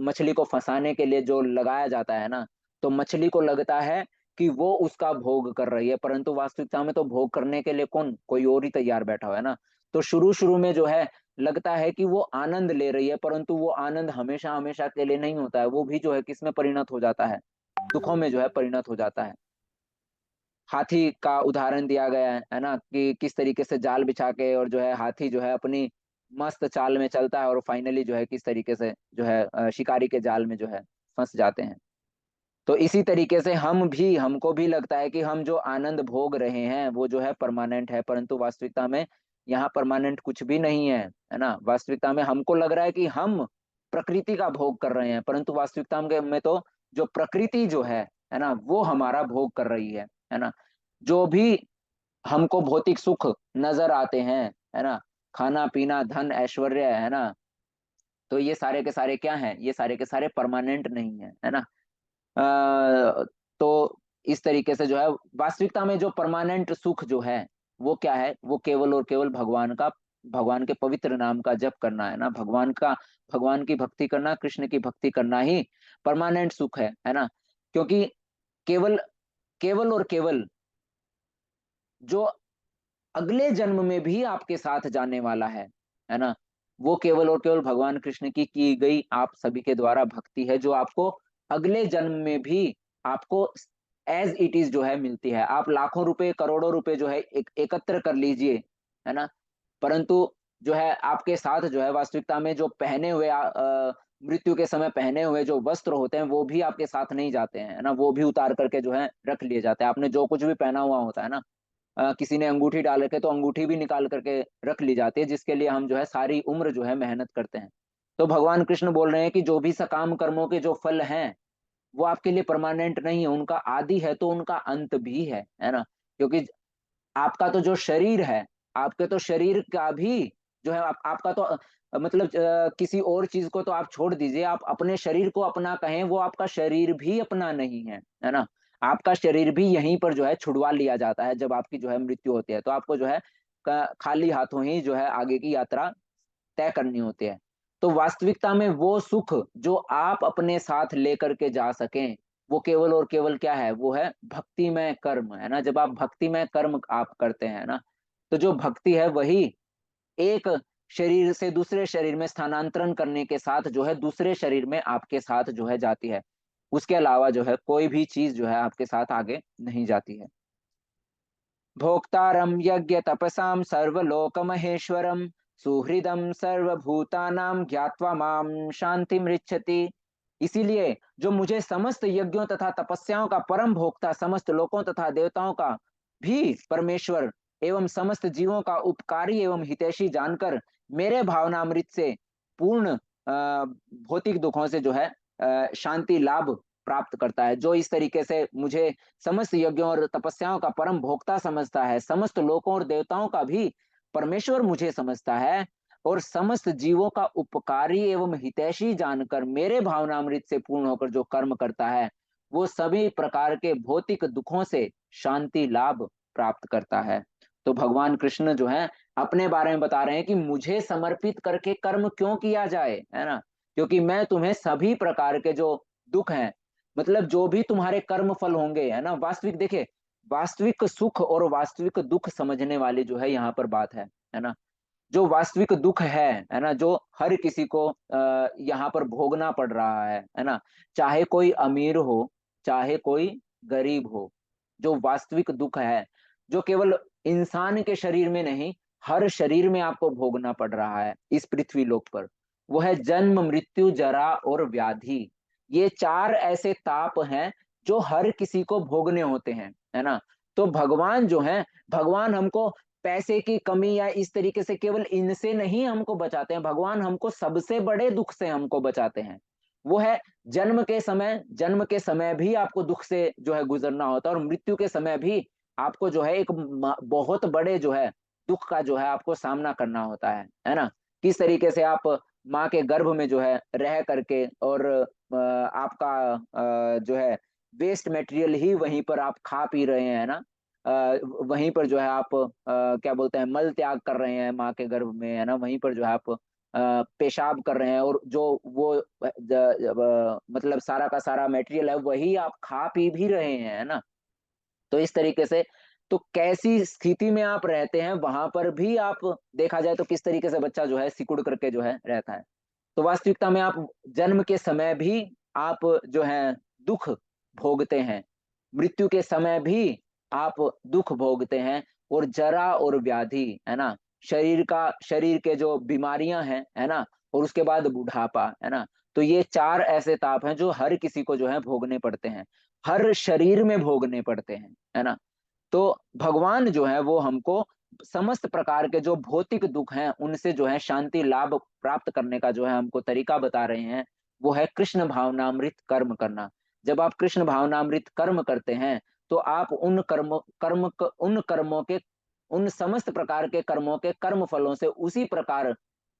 मछली को फंसाने के लिए जो लगाया जाता है ना, तो मछली को लगता है कि वो उसका भोग कर रही है, परंतु वास्तविकता में तो भोग करने के लिए कौन, कोई और ही तैयार बैठा हुआ है ना। तो शुरू शुरू में जो है लगता है कि वो आनंद ले रही है, परंतु वो आनंद हमेशा हमेशा के लिए नहीं होता है, वो भी जो है किसमें परिणत हो जाता है, दुखों में जो है परिणत हो जाता है। हाथी का उदाहरण दिया गया है ना, कि किस तरीके से जाल बिछा के और जो है हाथी जो है अपनी मस्त चाल में चलता है और फाइनली जो है किस तरीके से जो है शिकारी के जाल में जो है फंस जाते हैं। तो इसी तरीके से हमको भी लगता है कि हम जो आनंद भोग रहे हैं वो जो है परमानेंट है, परंतु वास्तविकता में यहाँ परमानेंट कुछ भी नहीं है ना। वास्तविकता में हमको लग रहा है कि हम प्रकृति का भोग कर रहे हैं, परंतु वास्तविकता में तो जो प्रकृति जो है ना, वो हमारा भोग कर रही है ना। जो भी हमको भौतिक सुख नजर आते हैं, है ना, खाना पीना धन ऐश्वर्य, है ना, तो ये सारे के सारे क्या हैं, ये सारे के सारे परमानेंट नहीं है ना। तो इस तरीके से जो है वास्तविकता में जो परमानेंट सुख जो है वो क्या है, वो केवल और केवल भगवान के पवित्र नाम का जप करना है ना, भगवान की भक्ति करना, कृष्ण की भक्ति करना ही परमानेंट सुख है ना। क्योंकि केवल केवल और केवल जो अगले जन्म में भी आपके साथ जाने वाला है ना, वो केवल और केवल भगवान कृष्ण की गई आप सभी के द्वारा भक्ति है, जो आपको अगले जन्म में भी आपको एज इट इज जो है मिलती है। आप लाखों रुपए करोड़ों रुपए जो है एकत्र कर लीजिए, है ना, परंतु जो है आपके साथ जो है वास्तविकता में जो पहने हुए मृत्यु के समय पहने हुए जो वस्त्र होते हैं वो भी आपके साथ नहीं जाते हैं, है ना, वो भी उतार करके जो है रख लिए जाते हैं। आपने जो कुछ भी पहना हुआ होता है ना, किसी ने अंगूठी डाल रखे तो अंगूठी भी निकाल करके रख ली जाती है, जिसके लिए हम जो है सारी उम्र जो है मेहनत करते हैं। तो भगवान कृष्ण बोल रहे हैं कि जो भी सकाम कर्मों के जो फल हैं वो आपके लिए परमानेंट नहीं है, उनका आदि है तो उनका अंत भी है ना। क्योंकि आपका तो जो शरीर है, आपके तो शरीर का भी जो है आपका तो मतलब किसी और चीज को तो आप छोड़ दीजिए, आप अपने शरीर को अपना कहें, वो आपका शरीर भी अपना नहीं है ना। आपका शरीर भी यहीं पर जो है छुड़वा लिया जाता है, जब आपकी जो है मृत्यु होती है तो आपको जो है खाली हाथों ही जो है आगे की यात्रा तय करनी होती है। तो वास्तविकता में वो सुख जो आप अपने साथ लेकर के जा सकें, वो केवल और केवल क्या है, वो है भक्तिमय कर्म, है ना। जब आप भक्तिमय कर्म आप करते हैं ना, तो जो भक्ति है वही एक शरीर से दूसरे शरीर में स्थानांतरण करने के साथ जो है दूसरे शरीर में आपके साथ जो है जाती है। उसके अलावा जो है कोई भी चीज जो है आपके साथ आगे नहीं जाती है। भोक्तारं यज्ञ तपसां सर्वलोक महेश्वरम सुहृदं सर्वभूतानां ज्ञात्वा माम शांति मृच्छति। इसीलिए जो मुझे समस्त यज्ञों तथा तपस्याओं का परम भोक्ता, समस्त लोकों तथा देवताओं का भी परमेश्वर एवं समस्त जीवों का उपकारी एवं हितैषी जानकर मेरे भावनामृत से पूर्ण भौतिक दुखों से जो है शांति लाभ प्राप्त करता है, जो इस तरीके से मुझे समस्त यज्ञों और तपस्याओं का परम भोक्ता समझता है, समस्त लोकों और देवताओं का भी परमेश्वर मुझे समझता है, और समस्त जीवों का उपकारी एवं हितैषी जानकर मेरे भावनामृत से पूर्ण होकर जो कर्म करता है, वो सभी प्रकार के भौतिक दुखों से शांति लाभ प्राप्त करता है। तो भगवान कृष्ण जो है अपने बारे में बता रहे हैं कि मुझे समर्पित करके कर्म क्यों किया जाए, है ना, क्योंकि मैं तुम्हें सभी प्रकार के जो दुख हैं, मतलब जो भी तुम्हारे कर्म फल होंगे, है ना, वास्तविक देखिए, वास्तविक सुख और वास्तविक दुख समझने वाली जो है यहाँ पर बात है ना। जो वास्तविक दुख है ना, जो हर किसी को यहाँ पर भोगना पड़ रहा है ना, चाहे कोई अमीर हो चाहे कोई गरीब हो, जो वास्तविक दुख है, जो केवल इंसान के शरीर में नहीं, हर शरीर में आपको भोगना पड़ रहा है इस पृथ्वी लोक पर, वो है जन्म मृत्यु जरा और व्याधि। ये चार ऐसे ताप हैं जो हर किसी को भोगने होते हैं, है ना। तो भगवान जो है, भगवान हमको पैसे की कमी या इस तरीके से केवल इनसे नहीं हमको बचाते हैं, भगवान हमको सबसे बड़े दुख से हमको बचाते हैं। वो है जन्म के समय भी आपको दुख से जो है गुजरना होता है, और मृत्यु के समय भी आपको जो है एक बहुत बड़े जो है दुख का जो है आपको सामना करना होता है ना। किस तरीके से आप माँ के गर्भ में जो है रह करके और आपका जो है वेस्ट मटेरियल ही वहीं पर आप खा पी रहे हैं ना, वहीं पर जो है आप क्या बोलते हैं मल त्याग कर रहे हैं माँ के गर्भ में, है ना, वहीं पर जो है आप पेशाब कर रहे हैं, और जो वो मतलब सारा का सारा मटेरियल है वही आप खा पी भी रहे हैं, है ना। तो इस तरीके से तो कैसी स्थिति में आप रहते हैं वहां पर भी आप देखा जाए तो किस तरीके से बच्चा जो है सिकुड़ करके जो है रहता है। तो वास्तविकता में आप जन्म के समय भी आप जो है दुख भोगते हैं, मृत्यु के समय भी आप दुख भोगते हैं, और जरा और व्याधि, है ना, शरीर के जो बीमारियां हैं, है ना, और उसके बाद बुढ़ापा, है ना। तो ये चार ऐसे ताप हैं जो हर किसी को जो है भोगने पड़ते हैं, हर शरीर में भोगने पड़ते हैं, है ना। तो भगवान जो है वो हमको समस्त प्रकार के जो भौतिक दुख हैं उनसे जो है शांति लाभ प्राप्त करने का जो है हमको तरीका बता रहे हैं, वो है कृष्ण भावनामृत कर्म करना। जब आप कृष्ण भावनामृत कर्म करते हैं तो आप उन कर्मों के, उन समस्त प्रकार के कर्मों के कर्म फलों से उसी प्रकार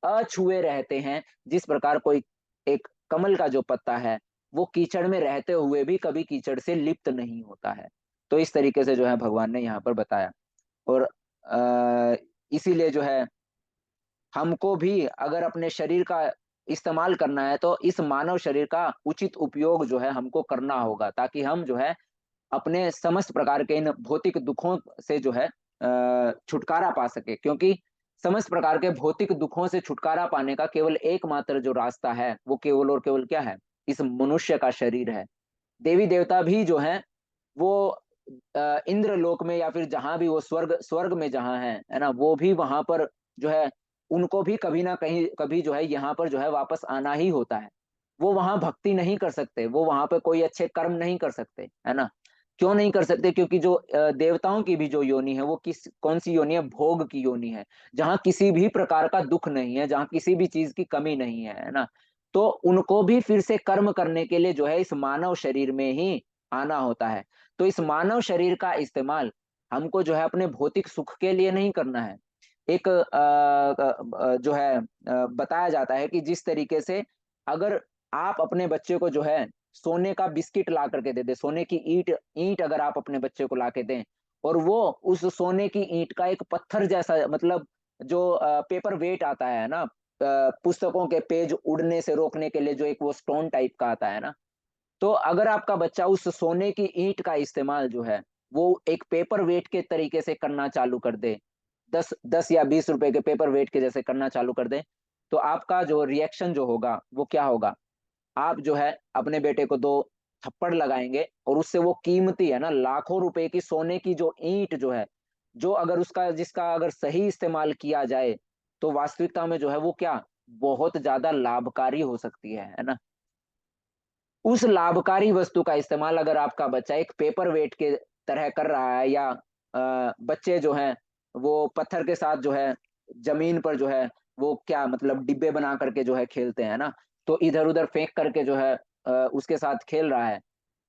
अछुए रहते हैं जिस प्रकार कोई एक कमल का जो पत्ता है वो कीचड़ में रहते हुए भी कभी कीचड़ से लिप्त नहीं होता है। तो इस तरीके से जो है भगवान ने यहाँ पर बताया। और इसीलिए जो है हमको भी अगर अपने शरीर का इस्तेमाल करना है तो इस मानव शरीर का उचित उपयोग जो है हमको करना होगा, ताकि हम जो है अपने समस्त प्रकार के इन भौतिक दुखों से जो है छुटकारा पा सके। क्योंकि समस्त प्रकार के भौतिक दुखों से छुटकारा पाने का केवल एकमात्र जो रास्ता है वो केवल और केवल क्या है, इस मनुष्य का शरीर है। देवी देवता भी जो है वो इंद्र लोक में या फिर जहां भी वो स्वर्ग स्वर्ग में जहां है ना, वो भी वहां पर जो है उनको भी कभी ना कहीं कभी जो है यहाँ पर जो है वापस आना ही होता है। वो वहां भक्ति नहीं कर सकते, वो वहां पे कोई अच्छे कर्म नहीं कर सकते, है ना। क्यों नहीं कर सकते? क्योंकि जो देवताओं की भी जो योनि है वो किस कौन सी योनि है, भोग की योनि है, जहाँ किसी भी प्रकार का दुख नहीं है, जहाँ किसी भी चीज की कमी नहीं है ना। तो उनको भी फिर से कर्म करने के लिए जो है इस मानव शरीर में ही आना होता है। तो इस मानव शरीर का इस्तेमाल हमको जो है अपने भौतिक सुख के लिए नहीं करना है। एक जो है बताया जाता है कि जिस तरीके से अगर आप अपने बच्चे को जो है सोने का बिस्किट ला करके दे दे, सोने की ईंट ईंट अगर आप अपने बच्चे को ला के दें, और वो उस सोने की ईंट का एक पत्थर जैसा, मतलब जो पेपर वेट आता है ना, पुस्तकों के पेज उड़ने से रोकने के लिए जो एक वो स्टोन टाइप का आता है ना, तो अगर आपका बच्चा उस सोने की ईंट का इस्तेमाल जो है वो एक पेपर वेट के तरीके से करना चालू कर दे, 10 10 या 20 रुपए के पेपर वेट के जैसे करना चालू कर दे, तो आपका जो रिएक्शन जो होगा वो क्या होगा? आप जो है अपने बेटे को 2 थप्पड़ लगाएंगे, और उससे वो कीमती है ना लाखों रुपए की सोने की जो ईंट जो है, जो अगर उसका जिसका अगर सही इस्तेमाल किया जाए तो वास्तविकता में जो है वो क्या बहुत ज्यादा लाभकारी हो सकती है ना। उस लाभकारी वस्तु का इस्तेमाल अगर आपका बच्चा एक पेपर वेट के तरह कर रहा है, या बच्चे जो हैं वो पत्थर के साथ जो है जमीन पर जो है वो क्या मतलब डिब्बे बना करके जो है खेलते हैं ना, तो इधर उधर फेंक करके जो है उसके साथ खेल रहा है,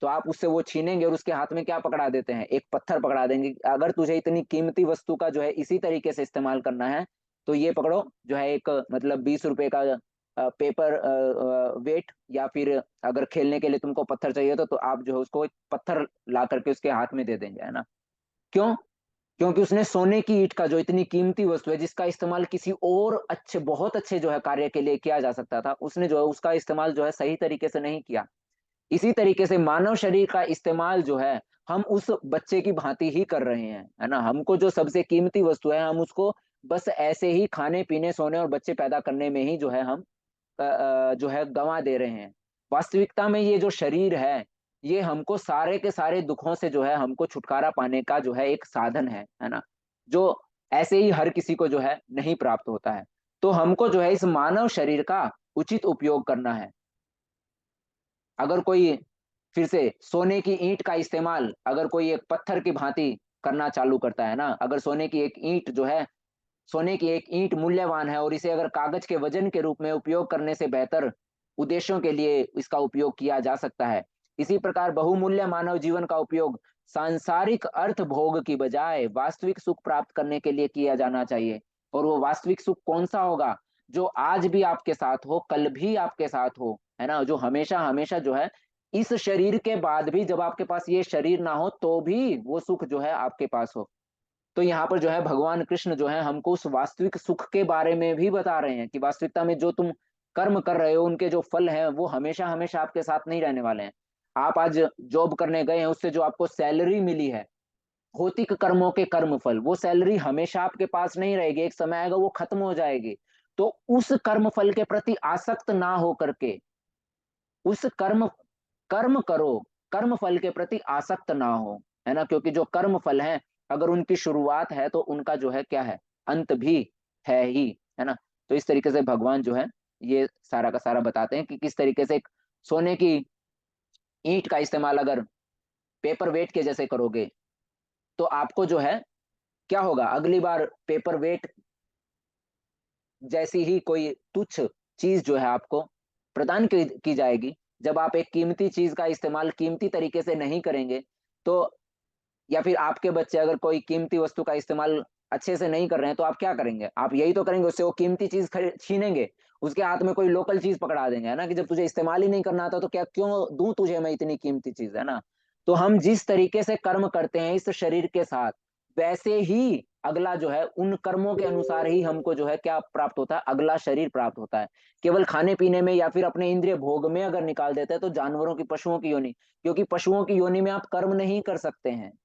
तो आप उससे वो छीनेंगे और उसके हाथ में क्या पकड़ा देते हैं, एक पत्थर पकड़ा देंगे। अगर तुझे इतनी कीमती वस्तु का जो है इसी तरीके से इस्तेमाल करना है तो ये पकड़ो जो है एक मतलब 20 रुपए का पेपर वेट, या फिर अगर खेलने के लिए तुमको पत्थर चाहिए तो आप जो है उसको एक पत्थर ला करके उसके हाथ में दे देंगे, है ना। क्यों? क्योंकि उसने सोने की ईंट का जो इतनी कीमती वस्तु है जिसका इस्तेमाल किसी और अच्छे बहुत अच्छे जो है कार्य के लिए किया जा सकता था, उसने जो है उसका इस्तेमाल जो है सही तरीके से नहीं किया। इसी तरीके से मानव शरीर का इस्तेमाल जो है हम उस बच्चे की भांति ही कर रहे हैं, है ना। हमको जो सबसे कीमती वस्तु है हम उसको बस ऐसे ही खाने पीने सोने और बच्चे पैदा करने में ही जो है हम जो है गंवा दे रहे हैं। वास्तविकता में ये जो शरीर है ये हमको सारे के सारे दुखों से जो है हमको छुटकारा पाने का जो है एक साधन है ना, जो ऐसे ही हर किसी को जो है नहीं प्राप्त होता है। तो हमको जो है इस मानव शरीर का उचित उपयोग करना है। अगर कोई फिर से सोने की ईंट का इस्तेमाल अगर कोई एक पत्थर की भांति करना चालू करता है ना, अगर सोने की एक ईंट जो है, सोने की एक ईंट मूल्यवान है और इसे अगर कागज के वजन के रूप में उपयोग करने से बेहतर उद्देश्यों के लिए इसका उपयोग किया जा सकता है। इसी प्रकार बहुमूल्य मानव जीवन का उपयोग सांसारिक अर्थ भोग की बजाय वास्तविक सुख प्राप्त करने के लिए किया जाना चाहिए। और वो वास्तविक सुख कौन सा होगा? जो आज भी आपके साथ हो, कल भी आपके साथ हो, है ना, जो हमेशा हमेशा जो है इस शरीर के बाद भी जब आपके पास ये शरीर ना हो तो भी वो सुख जो है आपके पास हो। तो यहाँ पर जो है भगवान कृष्ण जो है हमको उस वास्तविक सुख के बारे में भी बता रहे हैं कि वास्तविकता में जो तुम कर्म कर रहे हो उनके जो फल हैं वो हमेशा हमेशा आपके साथ नहीं रहने वाले हैं। आप आज जॉब करने गए हैं, उससे जो आपको सैलरी मिली है, भौतिक कर्मों के कर्म फल, वो सैलरी हमेशा आपके पास नहीं रहेगी, एक समय आएगा वो खत्म हो जाएगी। तो उस कर्म फल के प्रति आसक्त ना हो करके उस कर्म कर्म करो, कर्म फल के प्रति आसक्त ना हो, है ना, क्योंकि जो कर्म फल है अगर उनकी शुरुआत है तो उनका जो है क्या है, अंत भी है ही, है ना। तो इस तरीके से भगवान जो है ये सारा का सारा बताते हैं कि किस तरीके से एक सोने की ईंट का इस्तेमाल अगर पेपर वेट के जैसे करोगे तो आपको जो है क्या होगा, अगली बार पेपर वेट जैसी ही कोई तुच्छ चीज जो है आपको प्रदान की जाएगी। जब आप एक कीमती चीज का इस्तेमाल कीमती तरीके से नहीं करेंगे तो, या फिर आपके बच्चे अगर कोई कीमती वस्तु का इस्तेमाल अच्छे से नहीं कर रहे हैं तो आप क्या करेंगे, आप यही तो करेंगे, उससे वो कीमती चीज छीनेंगे, उसके हाथ में कोई लोकल चीज पकड़ा देंगे, है ना, कि जब तुझे इस्तेमाल ही नहीं करना आता तो क्या क्यों दूं तुझे मैं इतनी कीमती चीज, है ना। तो हम जिस तरीके से कर्म करते हैं इस शरीर के साथ, वैसे ही अगला जो है उन कर्मों के अनुसार ही हमको जो है क्या प्राप्त होता है, अगला शरीर प्राप्त होता है। केवल खाने पीने में या फिर अपने इंद्रिय भोग में अगर निकाल देते हैं तो जानवरों की, पशुओं की योनि, क्योंकि पशुओं की योनि में आप कर्म नहीं कर सकते हैं।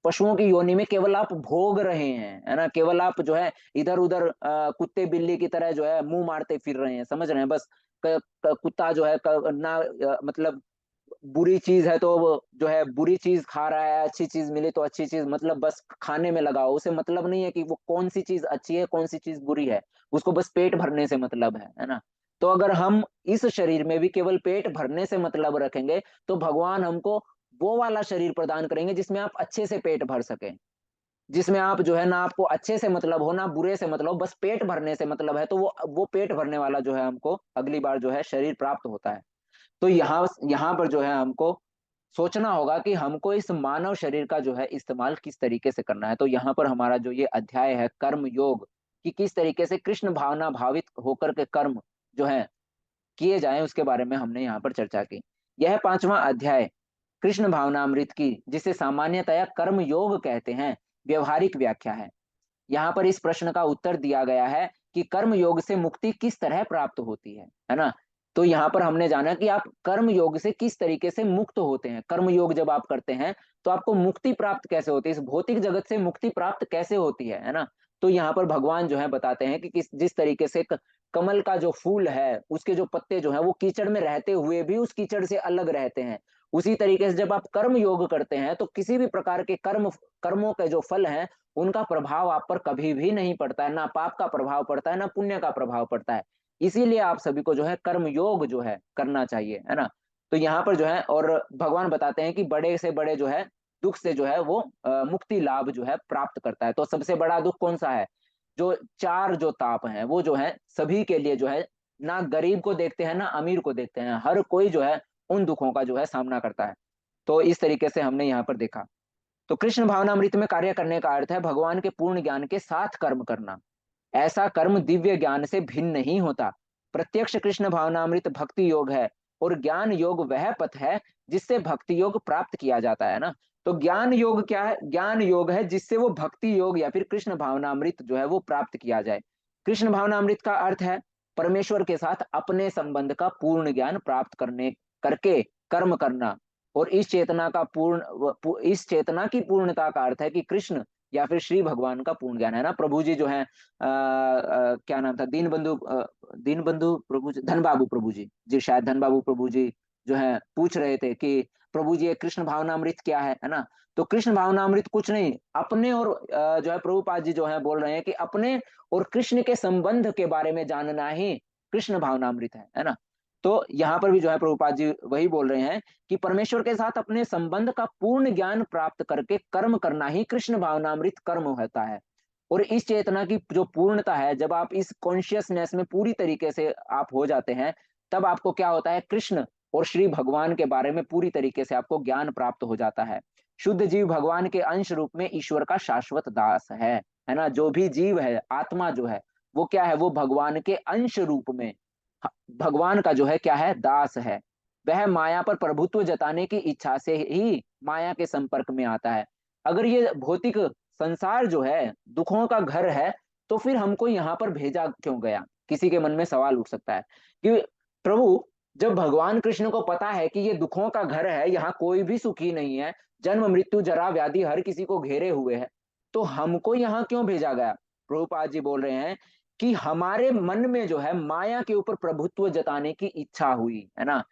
पशुओं की योनि में केवल आप भोग रहे हैं, है ना, केवल आप जो है इधर उधर कुत्ते बिल्ली की तरह जो है मुंह मारते फिर रहे हैं, समझ रहे हैं, बस कुत्ता जो है ना मतलब बुरी चीज है तो वो जो है बुरी चीज खा रहा है, अच्छी चीज मिली तो अच्छी चीज, मतलब बस खाने में लगाओ, उसे मतलब नहीं है कि वो कौन सी चीज अच्छी है कौन सी चीज बुरी है, उसको बस पेट भरने से मतलब है ना। तो अगर हम इस शरीर में भी केवल पेट भरने से मतलब रखेंगे तो भगवान हमको वो वाला शरीर प्रदान करेंगे जिसमें आप अच्छे से पेट भर सके, जिसमें आप जो है ना आपको अच्छे से मतलब हो ना बुरे से मतलब, बस पेट भरने से मतलब है, तो वो पेट भरने वाला जो है हमको अगली बार जो है शरीर प्राप्त होता है। तो यहाँ यहाँ पर जो है हमको सोचना होगा कि हमको इस मानव शरीर का जो है इस्तेमाल किस तरीके से करना है। तो यहाँ पर हमारा जो ये अध्याय है कर्म योग, कि किस तरीके से कृष्ण भावना भावित होकर के कर्म जो है किए जाएं, उसके बारे में हमने यहाँ पर चर्चा की। यह पांचवा अध्याय कृष्ण भावनामृत की, जिसे सामान्यतया कर्म योग कहते हैं, व्यवहारिक व्याख्या है। यहाँ पर इस प्रश्न का उत्तर दिया गया है कि कर्म योग से मुक्ति किस तरह प्राप्त होती है ना। तो यहाँ पर हमने जाना कि आप कर्म योग से किस तरीके से मुक्त होते हैं, कर्म योग जब आप करते हैं तो आपको मुक्ति प्राप्त कैसे होती है, इस भौतिक जगत से मुक्ति प्राप्त कैसे होती है ना। तो यहाँ पर भगवान जो है बताते हैं कि जिस तरीके से कमल का जो फूल है उसके जो पत्ते जो है वो कीचड़ में रहते हुए भी उस कीचड़ से अलग रहते हैं, उसी तरीके से जब आप कर्म योग करते हैं तो किसी भी प्रकार के कर्मों के जो फल हैं उनका प्रभाव आप पर कभी भी नहीं पड़ता है, ना पाप का प्रभाव पड़ता है ना पुण्य का प्रभाव पड़ता है। इसीलिए आप सभी को जो है कर्म योग जो है करना चाहिए, है ना। तो यहाँ पर जो है और भगवान बताते हैं कि बड़े से बड़े जो है दुख से जो है वो मुक्ति लाभ जो है प्राप्त करता है। तो सबसे बड़ा दुख कौन सा है, जो चार जो ताप हैं वो जो है सभी के लिए जो है, ना गरीब को देखते हैं ना अमीर को देखते हैं, हर कोई जो है उन दुखों का जो है सामना करता है। तो इस तरीके से हमने यहाँ पर देखा। तो कृष्ण भावनामृत में कार्य करने का अर्थ है भगवान के पूर्ण ज्ञान के साथ कर्म करना। ऐसा कर्म दिव्य ज्ञान से भिन्न नहीं होता। प्रत्यक्ष कृष्ण भावनामृत भक्ति योग है और ज्ञान योग वह पथ है जिससे भक्ति योग प्राप्त किया जाता है ना। तो ज्ञान योग क्या है, ज्ञान योग है जिससे वो भक्ति योग या फिर कृष्ण भावनामृत जो है वो प्राप्त किया जाए। कृष्ण भावनामृत का अर्थ है परमेश्वर के साथ अपने संबंध का पूर्ण ज्ञान प्राप्त करने करके कर्म करना। और इस चेतना की पूर्णता का अर्थ है कि कृष्ण या फिर श्री भगवान का पूर्ण ज्ञान, है ना। प्रभु जी जो है क्या नाम था, दीन बंधु प्रभु जी, धन बाबू प्रभु जी शायद धन बाबू प्रभु जी जो है पूछ रहे थे कि प्रभु जी ये कृष्ण भावनामृत क्या है ना। तो कृष्ण भावनामृत कुछ नहीं, अपने और जो है प्रभुपाद जी जो है बोल रहे हैं कि अपने और कृष्ण के संबंध के बारे में जानना ही कृष्ण भावनामृत है ना। तो यहाँ पर भी जो है प्रभुपाद जी वही बोल रहे हैं कि परमेश्वर के साथ अपने संबंध का पूर्ण ज्ञान प्राप्त करके कर्म करना ही कृष्ण भावनामृत कर्म होता है। और इस चेतना की जो पूर्णता है, जब आप इस कॉन्शियसनेस में पूरी तरीके से आप हो जाते हैं तब आपको क्या होता है, कृष्ण और श्री भगवान के बारे में पूरी तरीके से आपको ज्ञान प्राप्त हो जाता है। शुद्ध जीव भगवान के अंश रूप में ईश्वर का शाश्वत दास है ना। जो भी जीव है, आत्मा जो है वो क्या है, वो भगवान के अंश रूप में भगवान का जो है क्या है, दास है। वह माया पर प्रभुत्व जताने की इच्छा से ही माया के संपर्क में आता है। अगर ये भौतिक संसार जो है दुखों का घर है, तो फिर हमको यहाँ पर भेजा क्यों गया? किसी के मन में सवाल उठ सकता है कि प्रभु, जब भगवान कृष्ण को पता है कि ये दुखों का घर है, यहाँ कोई भी सुखी नहीं है, जन्म मृत्यु जरा व्याधि हर किसी को घेरे हुए है, तो हमको यहाँ क्यों भेजा गया? प्रभुपाद जी बोल रहे हैं कि हमारे मन में जो है माया के ऊपर प्रभुत्व जताने की इच्छा हुई है ना।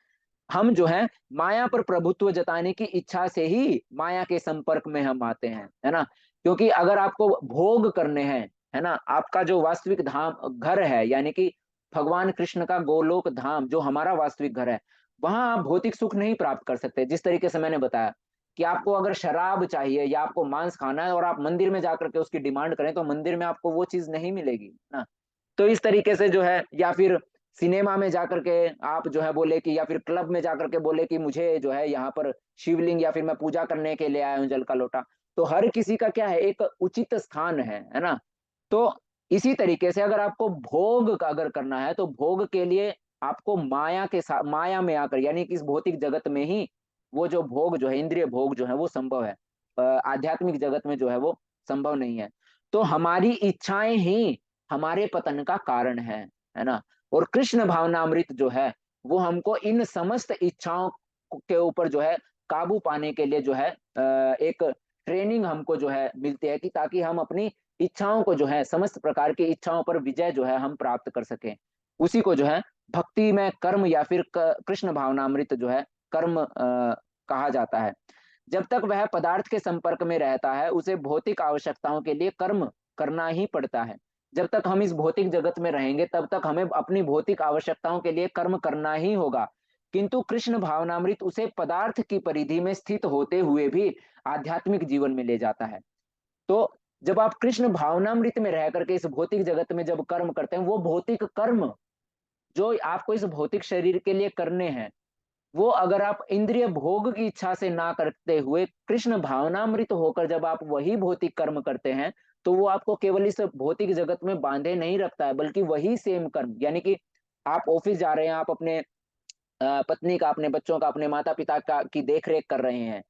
हम जो है माया पर प्रभुत्व जताने की इच्छा से ही माया के संपर्क में हम आते हैं, है ना। क्योंकि अगर आपको भोग करने हैं, है ना, आपका जो वास्तविक धाम घर है, यानी कि भगवान कृष्ण का गोलोक धाम जो हमारा वास्तविक घर है, वहां आप भौतिक सुख नहीं प्राप्त कर सकते। जिस तरीके से मैंने बताया कि आपको अगर शराब चाहिए या आपको मांस खाना है और आप मंदिर में जाकर के उसकी डिमांड करें, तो मंदिर में आपको वो चीज नहीं मिलेगी ना। तो इस तरीके से जो है, या फिर सिनेमा में जाकर के आप जो है बोले कि, या फिर क्लब में जाकर के बोले कि मुझे जो है यहाँ पर शिवलिंग या फिर मैं पूजा करने के लिए आया हूँ जल का लोटा, तो हर किसी का क्या है, एक उचित स्थान है ना। तो इसी तरीके से अगर आपको भोग का अगर करना है, तो भोग के लिए आपको माया के साथ, माया में आकर, यानी कि इस भौतिक जगत में ही वो जो भोग जो है, इंद्रिय भोग जो है वो संभव है। आध्यात्मिक जगत में जो है वो संभव नहीं है। तो हमारी इच्छाएं ही हमारे पतन का कारण है ना। और कृष्ण भावनामृत जो है वो हमको इन समस्त इच्छाओं के ऊपर जो है काबू पाने के लिए जो है एक ट्रेनिंग हमको जो है मिलती है, कि ताकि हम अपनी इच्छाओं को जो है, समस्त प्रकार की इच्छाओं पर विजय जो है हम प्राप्त कर सकें। उसी को जो है भक्ति में कर्म या फिर कृष्ण भावनामृत जो है कर्म कहा जाता है। जब तक वह पदार्थ के संपर्क में रहता है, उसे भौतिक आवश्यकताओं के लिए कर्म करना ही पड़ता है। जब तक हम इस भौतिक जगत में रहेंगे, तब तक हमें अपनी भौतिक आवश्यकताओं के लिए कर्म करना ही होगा। किंतु कृष्ण भावनामृत उसे पदार्थ की परिधि में स्थित होते हुए भी आध्यात्मिक जीवन में ले जाता है। तो जब आप कृष्ण भावनामृत में रह करके इस भौतिक जगत में जब कर्म करते हैं, वो भौतिक कर्म जो आपको इस भौतिक शरीर के लिए करने हैं, वो अगर आप इंद्रिय भोग की इच्छा से ना करते हुए कृष्ण भावनामृत होकर जब आप वही भौतिक कर्म करते हैं, तो वो आपको केवल इस भौतिक जगत में बांधे नहीं रखता है, बल्कि वही सेम कर्म, यानी कि आप ऑफिस जा रहे हैं, आप अपने पत्नी का, अपने बच्चों का, अपने माता पिता का की देख रेख कर रहे हैं,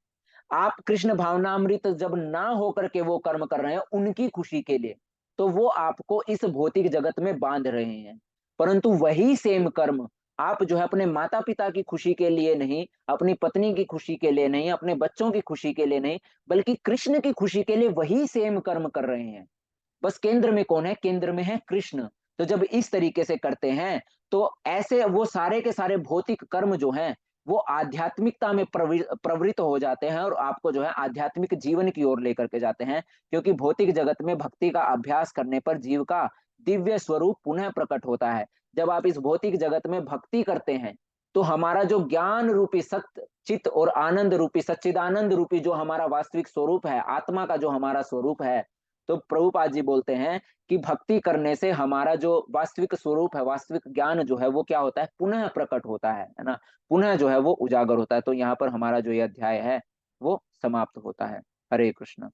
आप कृष्ण भावनामृत जब ना होकर के वो कर्म कर रहे हैं उनकी खुशी के लिए, तो वो आपको इस भौतिक जगत में बांध रहे हैं। परंतु वही सेम कर्म आप जो है अपने माता पिता की खुशी के लिए नहीं, अपनी पत्नी की खुशी के लिए नहीं, अपने बच्चों की खुशी के लिए नहीं, बल्कि कृष्ण की खुशी के लिए वही सेम कर्म कर रहे हैं। बस केंद्र में कौन है? केंद्र में है कृष्ण। तो जब इस तरीके से करते हैं, तो ऐसे वो सारे के सारे भौतिक कर्म जो हैं, वो आध्यात्मिकता में प्रवृत्त हो जाते हैं और आपको जो है आध्यात्मिक जीवन की ओर लेकर के जाते हैं। क्योंकि भौतिक जगत में भक्ति का अभ्यास करने पर जीव का दिव्य स्वरूप पुनः प्रकट होता है। जब आप इस भौतिक जगत में भक्ति करते हैं, तो हमारा जो ज्ञान रूपी सत्य चित्त और आनंद रूपी सच्चिदानंद रूपी जो हमारा वास्तविक स्वरूप है, आत्मा का जो हमारा स्वरूप है, तो प्रभुपाद जी बोलते हैं कि भक्ति करने से हमारा जो वास्तविक स्वरूप है, वास्तविक ज्ञान जो है वो क्या होता है? पुनः प्रकट होता है ना। पुनः जो है वो उजागर होता है। तो यहाँ पर हमारा जो ये अध्याय है वो समाप्त होता है। हरे कृष्ण।